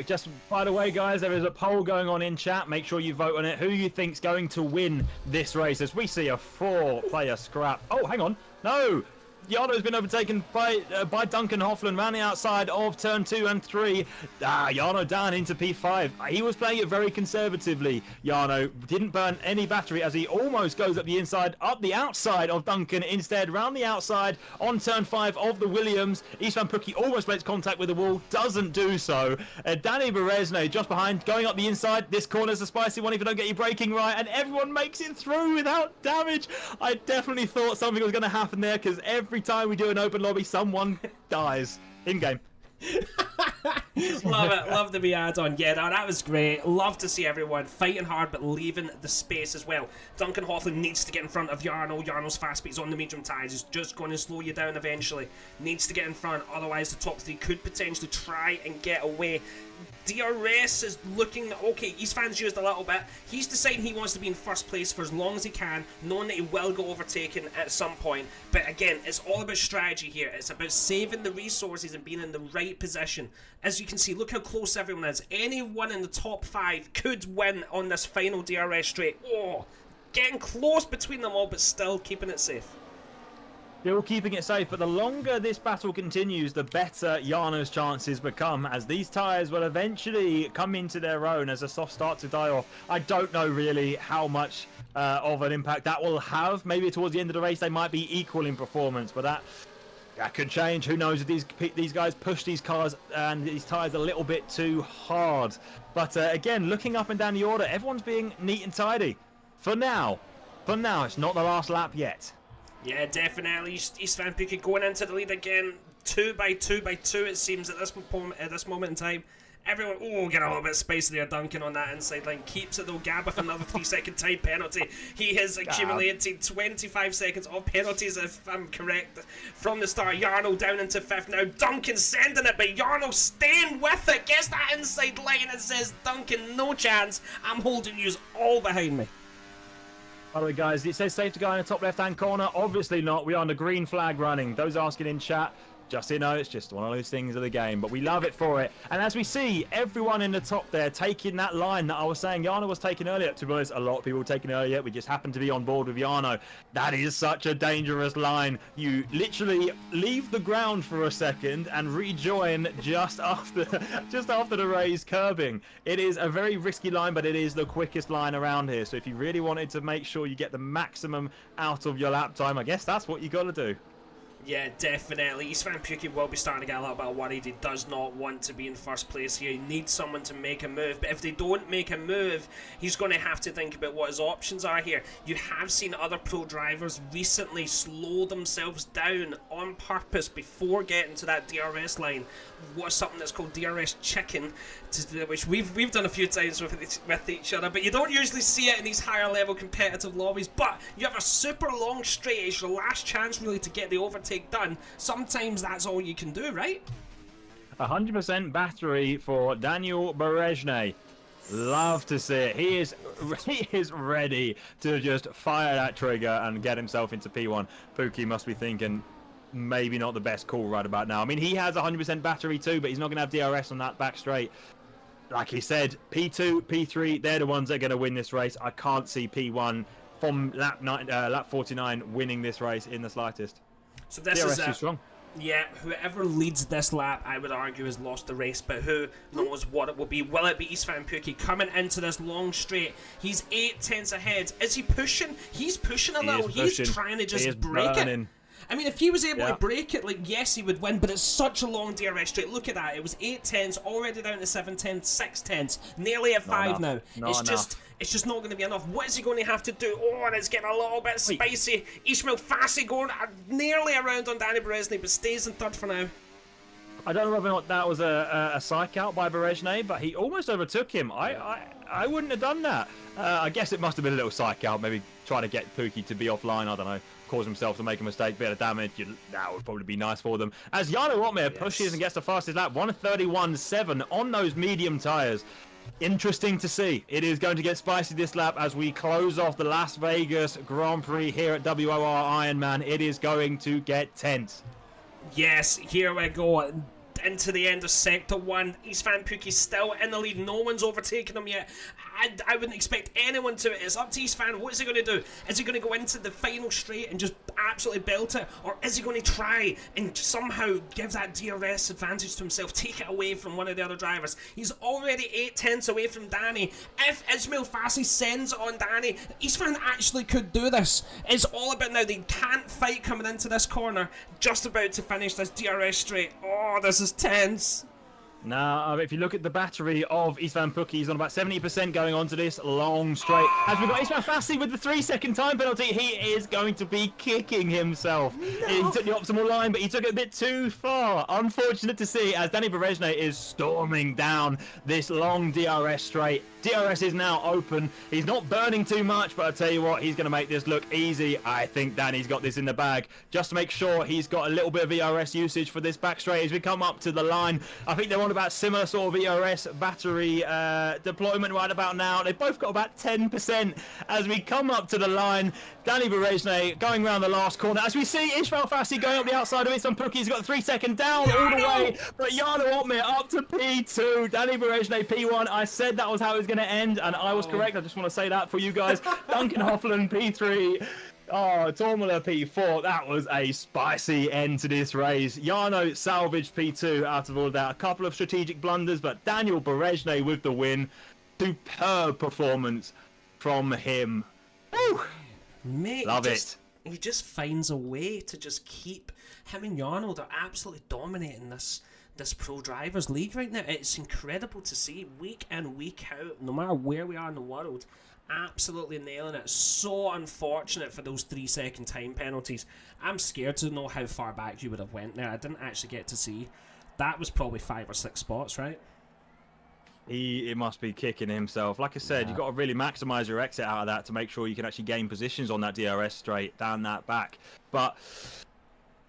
Just by the way, guys, there is a poll going on in chat. Make sure you vote on it. Who you think's going to win this race? As we see a 4-player scrap. Oh, hang on. No. Jarno's been overtaken by Duncan Hoffland around the outside of turn 2 and 3. Jarno down into P5. He was playing it very conservatively. Jarno didn't burn any battery as he almost goes up the outside of Duncan. Instead, round the outside on turn 5 of the Williams. Istvan Pukki almost makes contact with the wall, doesn't do so. Danny Berezne just behind, going up the inside. This corner's a spicy one if you don't get your braking right, and everyone makes it through without damage. I definitely thought something was going to happen there, because every time we do an open lobby, someone dies in-game. Love it. Love the wee add-on. Yeah, that was great. Love to see everyone fighting hard but leaving the space as well. Duncan Hoffland needs to get in front of Jarno. Jarno's fast speed's on the medium tyres. He's just going to slow you down eventually. Needs to get in front, otherwise the top 3 could potentially try and get away. DRS is looking okay. Istvan's used a little bit. He's deciding he wants to be in first place for as long as he can, knowing that he will go overtaken at some point. But again, it's all about strategy here. It's about saving the resources and being in the right position. As you can see, look how close everyone is. Anyone in the top 5 could win on this final DRS straight. Oh, getting close between them all, but still keeping it safe. Still keeping it safe, but the longer this battle continues, the better Jarno's chances become, as these tyres will eventually come into their own as the soft starts to die off. I don't know really how much of an impact that will have. Maybe towards the end of the race they might be equal in performance, but that could change. Who knows if these guys push these cars and these tyres a little bit too hard. But again, looking up and down the order, everyone's being neat and tidy. For now, it's not the last lap yet. Yeah, definitely. Istvan Pukki going into the lead again. 2 by 2 by 2 it seems at this moment in time. Everyone, get a little bit of space there. Duncan on that inside line keeps it though. Gab with another 3-second time penalty. He has accumulated 25 seconds of penalties, if I'm correct, from the start. Jarno down into 5th now. Duncan sending it, but Jarno staying with it. Gets that inside line and says, Duncan, no chance. I'm holding yous all behind me. By the way, guys, it says safe to go in the top left-hand corner. Obviously not. We are on the green flag running. Those asking in chat, just so you know, it's just one of those things of the game, but we love it for it. And as we see, everyone in the top there taking that line that I was saying Jarno was taking earlier. To be honest, a lot of people were taking earlier. We just happened to be on board with Jarno. That is such a dangerous line. You literally leave the ground for a second and rejoin just after the raised curbing. It is a very risky line, but it is the quickest line around here. So if you really wanted to make sure you get the maximum out of your lap time, I guess that's what you got to do. Yeah, definitely. Istvan Pukki will be starting to get a little bit worried. He does not want to be in first place here. He needs someone to make a move. But if they don't make a move, he's going to have to think about what his options are here. You have seen other pro drivers recently slow themselves down on purpose before getting to that DRS line. What's something that's called DRS chicken, which we've done a few times with each other, but you don't usually see it in these higher level competitive lobbies. But you have a super long straight. It's your last chance really to get the overtake done. Sometimes that's all you can do, right? 100% battery for Daniel Berezne. Love to see it. He is ready to just fire that trigger and get himself into P1. Pukki must be thinking, maybe not the best call right about now. I mean, he has 100% battery too, but he's not going to have DRS on that back straight. Like he said, P2, P3, they're the ones that are going to win this race. I can't see P1 from lap 49 winning this race in the slightest. So this DRS is too strong. Yeah, whoever leads this lap, I would argue, has lost the race, but who knows what it will be. Will it be Istvan Pukki coming into this long straight? He's 8 tenths ahead. Is he pushing? He's pushing a little. He's trying to just break it. I mean, if he was able to break it, like, yes, he would win, but it's such a long DRS straight. Look at that. It was 8 tenths, already down to 7 tenths, 6 tenths, nearly at 5 now. It's just not going to be enough. What is he going to have to do? Oh, and it's getting a little bit spicy. Ismail Fassi going nearly around on Danny Berezny, but stays in third for now. I don't know whether or not that was a psych out by Berezny, but he almost overtook him. I wouldn't have done that. I guess it must have been a little psych out, maybe trying to get Pookie to be offline, I don't know, cause himself to make a mistake, bit of damage. That would probably be nice for them. As Jarno Opmeer pushes and gets the fastest lap, 1:31.7 on those medium tyres. Interesting to see. It is going to get spicy this lap as we close off the Las Vegas Grand Prix here at WOR Ironman. It is going to get tense. Yes, here we go. Into the end of Sector 1. Istvan Pukki's still in the lead. No one's overtaken him yet. I wouldn't expect anyone to. It's up to Istvan. What is he going to do? Is he going to go into the final straight and just absolutely belt it? Or is he going to try and somehow give that DRS advantage to himself, take it away from one of the other drivers? He's already 8 tenths away from Danny. If Ismail Fassi sends it on Danny, Istvan actually could do this. It's all about now. They can't fight coming into this corner. Just about to finish this DRS straight. Oh, this is tense. Now, if you look at the battery of Istvan Pukki, he's on about 70% going on to this long straight. As we've got Ismail Fassi with the 3-second time penalty, he is going to be kicking himself. No. He took the optimal line, but he took it a bit too far. Unfortunate to see as Danny Berezny is storming down this long DRS straight. DRS is now open. He's not burning too much, but I tell you what, he's going to make this look easy. I think Danny's got this in the bag. Just to make sure he's got a little bit of ERS usage for this back straight as we come up to the line. I think they're on about similar sort of ERS battery deployment right about now. They've both got about 10% as we come up to the line. Danny Berezny going around the last corner. As we see Ismail Fassi going up the outside of Istvan Pukki. He's got 3 second down all the way. But Jarno Opmeer up to P2. Danny Berezny P1. I said that was how it was going to end, and I was correct. I just want to say that for you guys. Duncan Hoffland P3. Oh, Tormula P4. That was a spicy end to this race. Jarno salvaged P2 out of all that. A couple of strategic blunders, but Daniel Berezny with the win. Superb performance from him. Woo! Mate, love it. He just finds a way to just keep him and Jarno. They're absolutely dominating this Pro Drivers League right now. It's incredible to see week in, week out, no matter where we are in the world, absolutely nailing it. So unfortunate for those 3 second time penalties. I'm scared to know how far back you would have went there. I didn't actually get to see. That was probably 5 or 6 spots, right? He must be kicking himself. Like I said, you've got to really maximise your exit out of that to make sure you can actually gain positions on that DRS straight down that back. But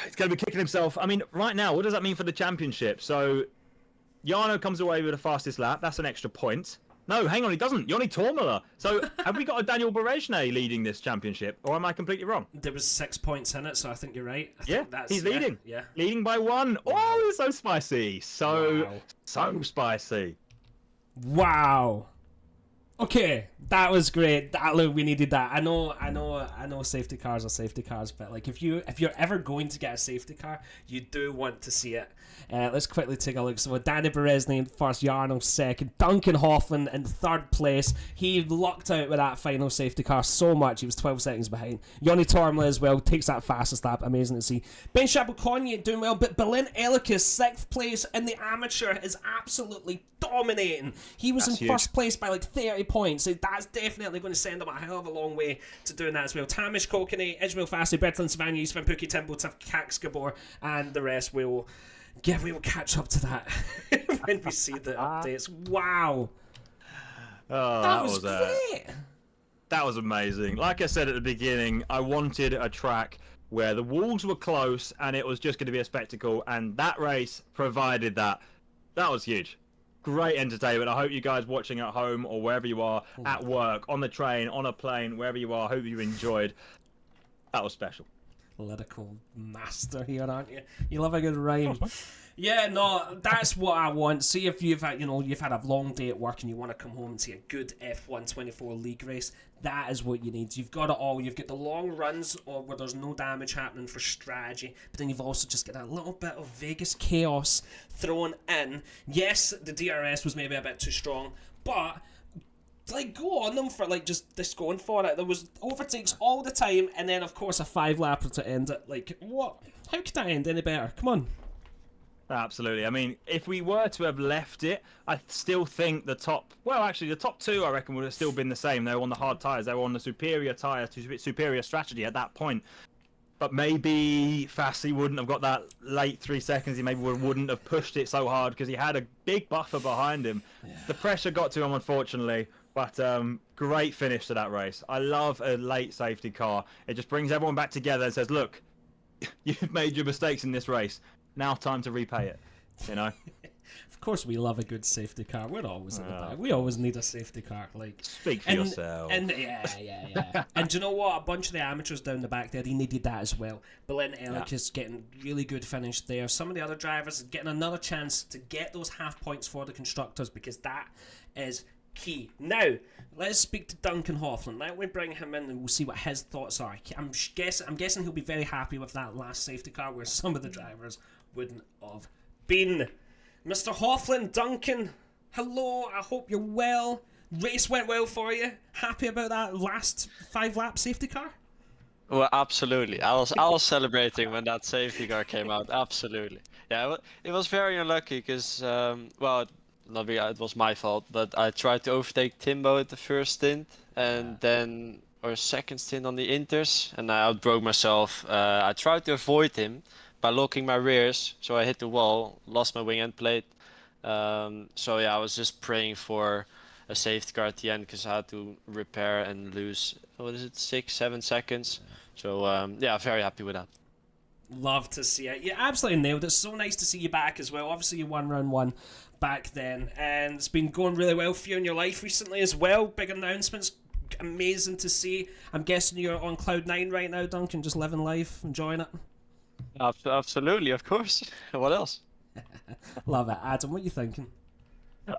he's going to be kicking himself. I mean, right now, what does that mean for the championship? So Jarno comes away with the fastest lap. That's an extra point. No, hang on, he doesn't. Joni Tormula. So have we got a Daniel Berezny leading this championship, or am I completely wrong? There was 6 points in it, so I think you're right. He's leading. Yeah. Leading by 1. Wow. Oh, it's so spicy. So spicy. Wow. Okay, that was great. Look, we needed that. I know safety cars are safety cars, but like if you're ever going to get a safety car, you do want to see it. Let's quickly take a look. So Danny Berezny in first, Jarno second, Duncan Hoffman in third place. He lucked out with that final safety car so much. He was 12 seconds behind. Joni Tormula as well takes that fastest lap. Amazing to see. Ben Chaboukonier doing well, but Berlin Elikas, 6th place in the amateur, is absolutely dominating. He was in first place by like 30 points. So that's definitely going to send him a hell of a long way to doing that as well. Tamish Kokone, Ismail Fassi, Bertrand Savagny, Istvan Pukki, Timbo, Kax Gabor, and the rest will catch up to that when we see the updates. Wow. Oh, that was great. That was amazing. Like I said at the beginning, I wanted a track where the walls were close and it was just going to be a spectacle, and that race provided that. That was huge. Great entertainment. I hope you guys watching at home or wherever you are, at work, on the train, on a plane, wherever you are, hope you enjoyed. That was special. Political master here, aren't you? You love a good rhyme. Yeah, no, that's what I want. See if you've had a long day at work and you want to come home and see a good F1 24 league race. That is what you need. You've got it all. You've got the long runs where there's no damage happening for strategy, but then you've also just got a little bit of Vegas chaos thrown in. Yes, the DRS was maybe a bit too strong, but like go on them for like just going for it. There was overtakes all the time, and then of course a 5-lapper to end it. Like what? How could that end any better? Come on. Absolutely. I mean, if we were to have left it, I still think the top two, I reckon, would have still been the same. They were on the hard tyres. They were on the superior tyre, superior strategy at that point. But maybe Fassi wouldn't have got that late 3 seconds. He maybe wouldn't have pushed it so hard because he had a big buffer behind him. Yeah. The pressure got to him, unfortunately. But great finish to that race. I love a late safety car. It just brings everyone back together and says, look, you've made your mistakes in this race. Now time to repay it, you know? Of course we love a good safety car. We're always in the back. We always need a safety car. Like, speak for yourself. And yeah. And do you know what? A bunch of the amateurs down the back there, they needed that as well. Berlin Ehrlich is getting really good finish there. Some of the other drivers are getting another chance to get those half points for the constructors, because that is key. Now, let's speak to Duncan Hoffman. Let me bring him in and we'll see what his thoughts are. I'm guessing he'll be very happy with that last safety car where some of the drivers wouldn't have been. Mr. Hoffman, Duncan, hello, I hope you're well. Race went well for you. Happy about that last 5-lap safety car? Well, absolutely. I was celebrating when that safety car came out. Absolutely. Yeah, it was very unlucky because, well, not really, it was my fault, but I tried to overtake Timbo at the first stint and then, or second stint on the inters, and I outbroke myself. I tried to avoid him by locking my rears, so I hit the wall, lost my wing end plate. So yeah, I was just praying for a safety car at the end because I had to repair and lose, what is it, 6-7 seconds. So yeah, very happy with that. Love to see it. You absolutely nailed it. So nice to see you back as well. Obviously you won round 1 back then, and it's been going really well for you in your life recently as well. Big announcements, amazing to see. I'm guessing you're on cloud 9 right now, Duncan, just living life, enjoying it. Absolutely, of course. What else? Love it. Adam, what are you thinking?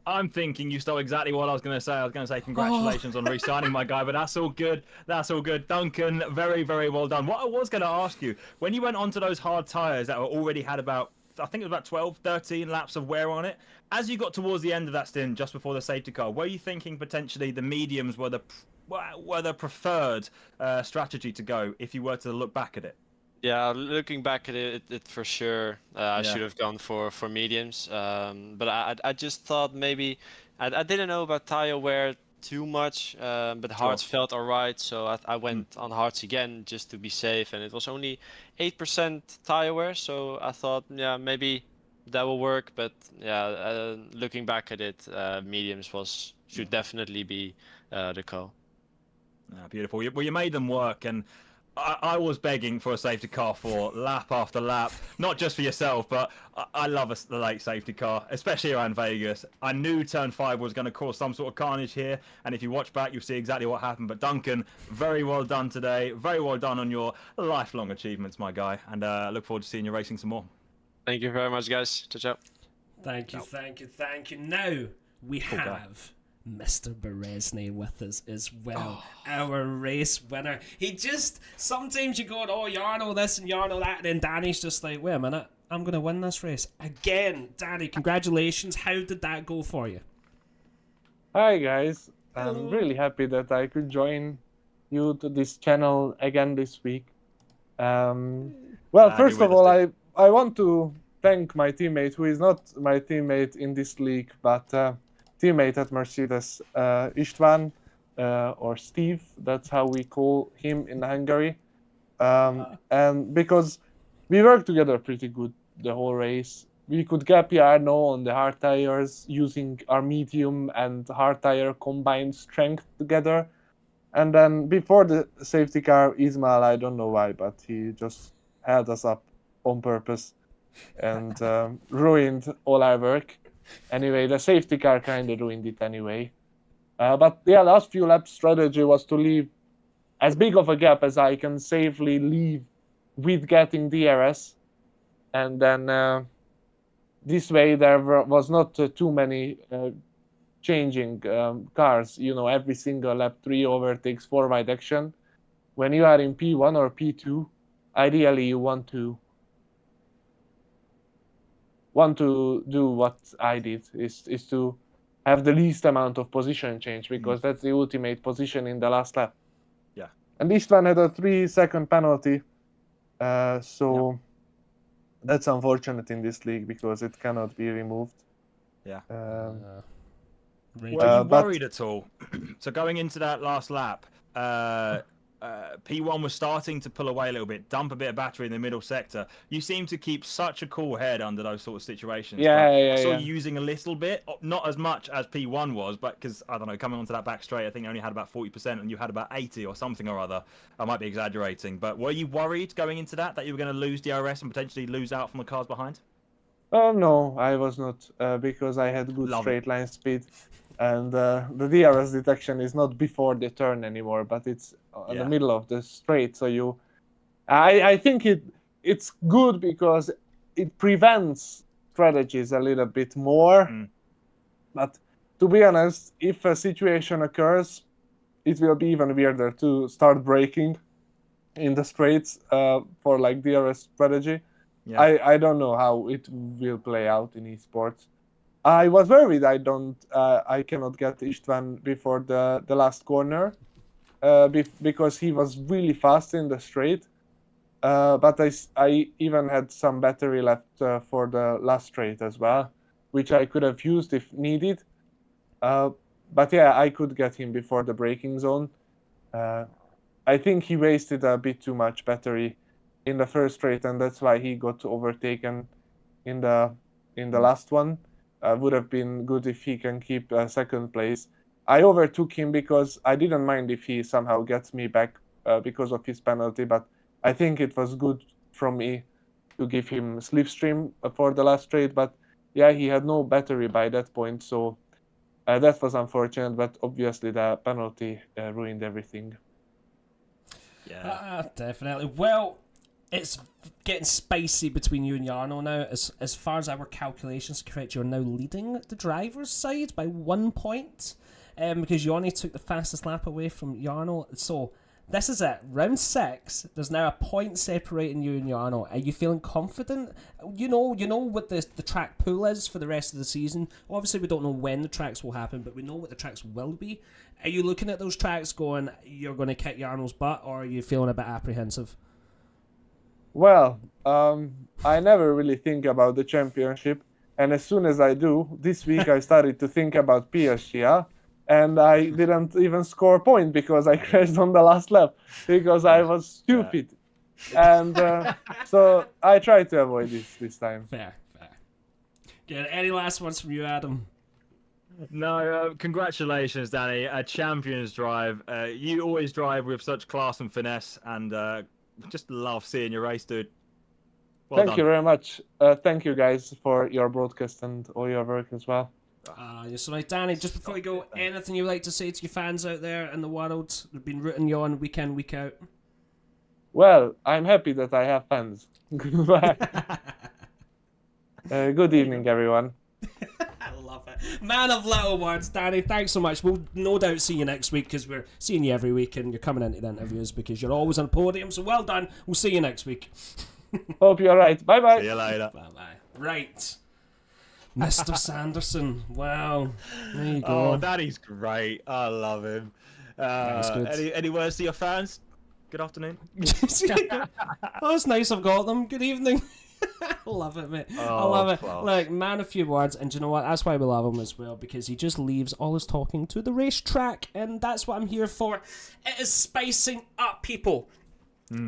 I'm thinking you stole exactly what I was going to say. I was going to say congratulations on re-signing my guy, but that's all good. That's all good. Duncan, very, very well done. What I was going to ask you, when you went onto those hard tyres that were already had about, I think it was about 12, 13 laps of wear on it, as you got towards the end of that stint, just before the safety car, were you thinking potentially the mediums were the preferred strategy to go if you were to look back at it? Yeah, looking back at it for sure, I should have gone for mediums. But I just thought maybe I didn't know about tire wear too much, but hards felt alright, so I went on hards again just to be safe, and it was only 8% tire wear, so I thought, yeah, maybe that will work. But yeah, looking back at it, mediums should definitely be the call. Beautiful. Well, you made them work, and I was begging for a safety car for lap after lap, not just for yourself, but I love the late safety car, especially around Vegas. I knew turn 5 was going to cause some sort of carnage here, and if you watch back, you'll see exactly what happened. But Duncan, very well done today. Very well done on your lifelong achievements, my guy, and I look forward to seeing you racing some more. Thank you very much, guys. Ciao, ciao. Thank you. Now we have Mr. Berezny with us as well, our race winner. He just, sometimes you go, oh, Jarno this and Jarno that, and then Danny's just like, wait a minute, I'm going to win this race. Again, Danny, congratulations. How did that go for you? Hi, guys. Hello. I'm really happy that I could join you to this channel again this week. Well, first of all, I want to thank my teammate, who is not my teammate in this league, but teammate at Mercedes, István, or Steve, that's how we call him in Hungary. And because we worked together pretty good the whole race, we could gap Jarno on the hard tires using our medium and hard tire combined strength together. And then before the safety car, Ismail, I don't know why, but he just held us up on purpose and ruined all our work. Anyway, the safety car kind of ruined it anyway. But yeah, last few laps strategy was to leave as big of a gap as I can safely leave with getting DRS. And then this way there was not too many changing cars. You know, every single lap 3 overtakes, 4 wide action. When you are in P1 or P2, ideally you want to do what I did, is to have the least amount of position change, because that's the ultimate position in the last lap. Yeah. And Istvan had a 3-second penalty, so that's unfortunate in this league because it cannot be removed. Yeah. Were Were you worried at all? So going into that last lap, P1 was starting to pull away a little bit, dump a bit of battery in the middle sector. You seem to keep such a cool head under those sort of situations. I saw you using a little bit, not as much as P1 was, but because, I don't know, coming onto that back straight, I think you only had about 40% and you had about 80 or something or other. I might be exaggerating, but were you worried going into that you were going to lose DRS and potentially lose out from the cars behind? No, I was not, because I had good straight line speed. And the DRS detection is not before the turn anymore, but it's in the middle of the straight. So I think it's good because it prevents strategies a little bit more. But to be honest, if a situation occurs, it will be even weirder to start braking in the straights for like DRS strategy. I don't know how it will play out in esports. I was worried I cannot get Istvan before the last corner, because he was really fast in the straight. But I even had some battery left for the last straight as well, which I could have used if needed. But yeah, I could get him before the braking zone. I think he wasted a bit too much battery in the first straight, and that's why he got overtaken in the last one. Would have been good if he can keep second place. I overtook him because I didn't mind if he somehow gets me back because of his penalty, but I think it was good from me to give him slipstream for the last straight. But yeah, he had no battery by that point, so that was unfortunate, but obviously the penalty ruined everything. Yeah, definitely. Well, it's getting spicy between you and Jarno now. As far as our calculations are correct, you're now leading the driver's side by 1 point, because you only took the fastest lap away from Jarno. So this is it. Round 6. There's now a point separating you and Jarno. Are you feeling confident? You know what the track pool is for the rest of the season. Obviously, we don't know when the tracks will happen, but we know what the tracks will be. Are you looking at those tracks going, you're going to kick Jarno's butt, or are you feeling a bit apprehensive? Well, I never really think about the championship, and as soon as I do, this week I started to think about PSG, and I didn't even score a point because I crashed on the last lap because I was stupid. And so I tried to avoid this time. Fair. Good. Any last ones from you, Adam? No, congratulations, Danny. A champion's drive. You always drive with such class and finesse, and just love seeing your race, dude. Well Thank you very much. Thank you guys for your broadcast and all your work as well. You're so nice. Danny, just before we go, anything you would like to say to your fans out there in the world who've been rooting you on week in, week out? Well, I'm happy that I have fans. Goodbye. Good evening, everyone. I love it. Man of little words, Danny. Thanks so much. We'll no doubt see you next week because we're seeing you every week and you're coming into the interviews because you're always on the podium. So well done. We'll see you next week. Hope you're right. Bye-bye. See you later. Bye-bye. Right. Mr. Sanderson. Wow. There you go. Oh, Danny's great. I love him. Any words to your fans? Good afternoon. Oh, it's nice I've got them. Good evening. I love it, mate. I love it. Class. Like, man, a few words, and do you know what? That's why we love him as well, because he just leaves all his talking to the racetrack, and that's what I'm here for. It is spicing up, people.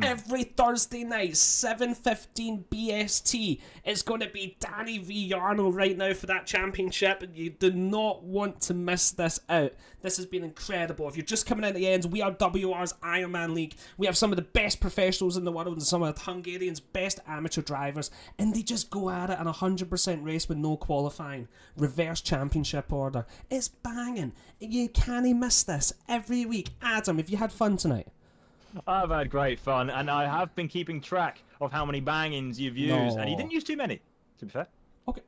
Every Thursday night, 7:15 BST. It's going to be Danny v Jarno right now for that championship, and you do not want to miss this out. This has been incredible. If you're just coming in at the end, we are WR's Ironman League. We have some of the best professionals in the world and some of Hungarian's best amateur drivers, and they just go at it in 100% race with no qualifying. Reverse championship order. It's banging. You can't miss this every week. Adam, have you had fun tonight? I've had great fun, and I have been keeping track of how many bang-ins you've used, and you didn't use too many, to be fair. Okay.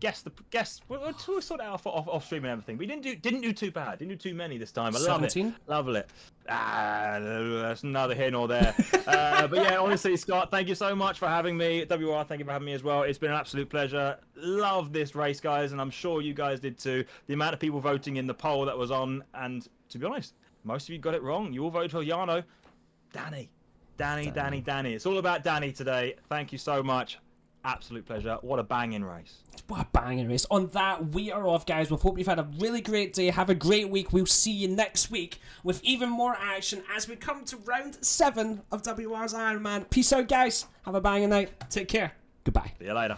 guess. We'll sort it out off stream and everything. We didn't do too bad. Didn't do too many this time. I love 17? it. Love it. That's neither here nor there. But yeah, honestly, Scott, thank you so much for having me. WR, thank you for having me as well. It's been an absolute pleasure. Love this race, guys, and I'm sure you guys did too. The amount of people voting in the poll that was on, and to be honest, most of you got it wrong. You all voted for Jarno. Danny. It's all about Danny today. Thank you so much. Absolute pleasure. What a banging race. What a banging race. On that, we are off, guys. We hope you've had a really great day. Have a great week. We'll see you next week with even more action as we come to round 7 of WR's Ironman. Peace out, guys. Have a banging night. Take care. Goodbye. See you later.